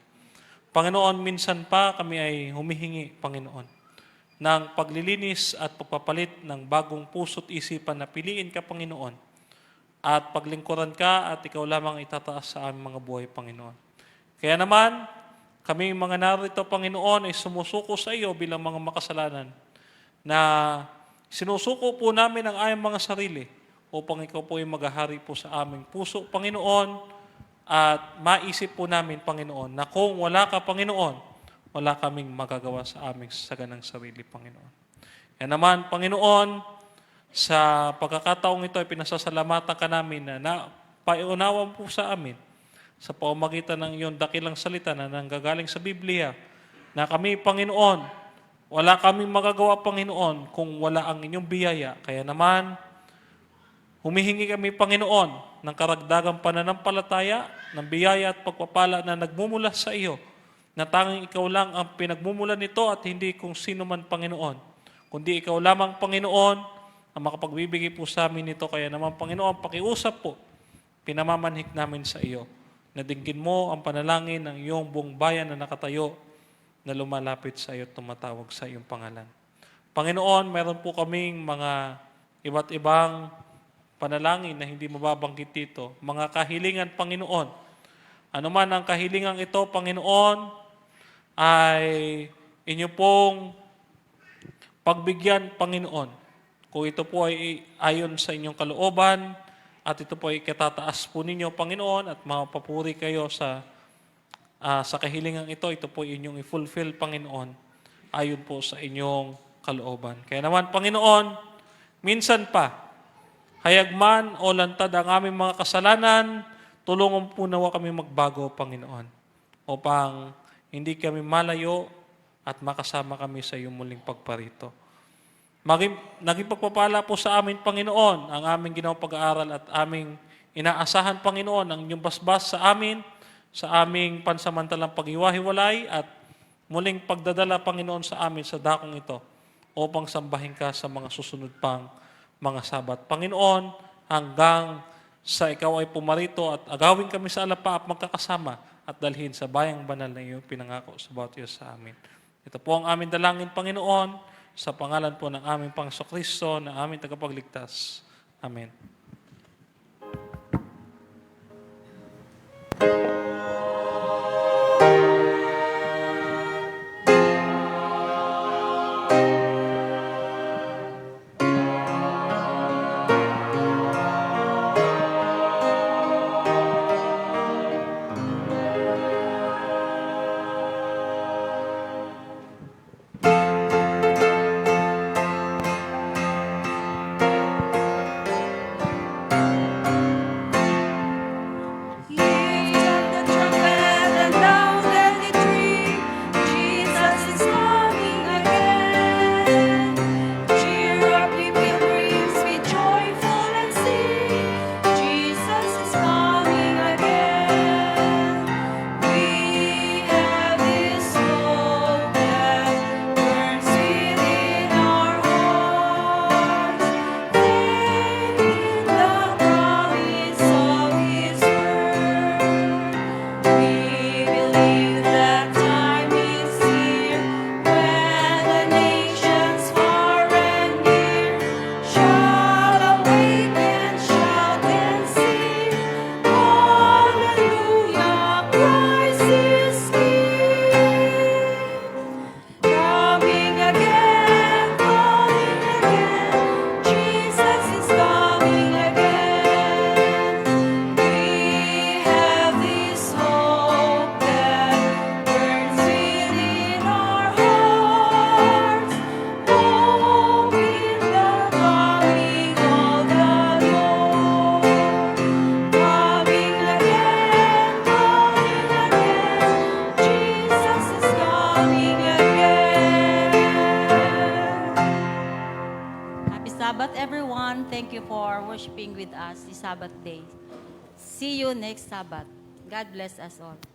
Speaker 3: Panginoon, minsan pa kami ay humihingi, Panginoon, ng paglilinis at pagpapalit ng bagong puso't isipan na piliin ka, Panginoon, at paglingkuran ka at ikaw lamang itataas sa aming mga buhay, Panginoon. Kaya naman, kami mga narito, Panginoon, ay sumusuko sa iyo bilang mga makasalanan, na sinusuko po namin ang aming mga sarili upang ikaw po ay maghahari po sa aming puso, Panginoon, at maisip po namin, Panginoon, na kung wala ka, Panginoon, wala kaming magagawa sa aming saganang sarili, Panginoon. Kaya naman, Panginoon, sa pagkakataong ito ay pinasasalamatan ka namin na paiunawan po sa amin sa pamamagitan ng iyong dakilang salita na nanggagaling sa Biblia, na kami, Panginoon, wala kaming magagawa, Panginoon, kung wala ang inyong biyaya. Kaya naman, humihingi kami, Panginoon, ng karagdagang pananampalataya, ng biyaya at pagpapala na nagmumula sa iyo, na tanging ikaw lang ang pinagmumula nito at hindi kung sino man, Panginoon, kundi ikaw lamang, Panginoon, ang makapagbibigay po sa amin nito. Kaya naman, Panginoon, pakiusap po pinamamanhik namin sa iyo. Nadinggin mo ang panalangin ng iyong buong bayan na nakatayo na lumalapit sa iyo at tumatawag sa iyong pangalan. Panginoon, meron po kaming mga iba't ibang panalangin na hindi mababanggit dito. Mga kahilingan, Panginoon. Ano man ang kahilingan ito, Panginoon, ay inyo pong pagbigyan, Panginoon. Kung ito po ay ayon sa inyong kalooban, at ito po ay katataas po ninyo, Panginoon, at mapapuri kayo sa kahilingan ito po inyong i-fulfill, Panginoon, ayon po sa inyong kalooban. Kaya naman, Panginoon, minsan pa, hayag man o lantad ang aming mga kasalanan, tulungan po nawa kami magbago, Panginoon, upang hindi kami malayo at makasama kami sa iyong muling pagparito. Naging pagpapala po sa amin, Panginoon, ang aming ginawang pag-aaral at aming inaasahan, Panginoon, ang inyong basbas sa amin, sa aming pansamantalang pag-iwahiwalay at muling pagdadala, Panginoon, sa amin sa dakong ito upang sambahin ka sa mga susunod pang mga Sabat. Panginoon, hanggang sa ikaw ay pumarito at agawin kami sa alapa at magkakasama at dalhin sa bayang banal na iyong pinangako sa bawat iyo sa amin. Ito po ang aming dalangin, Panginoon, sa pangalan po ng aming Panginoon na aming tagapagligtas. Amen.
Speaker 7: Sabbath, everyone. Thank you for worshiping with us this Sabbath day. See you next Sabbath. God bless us all.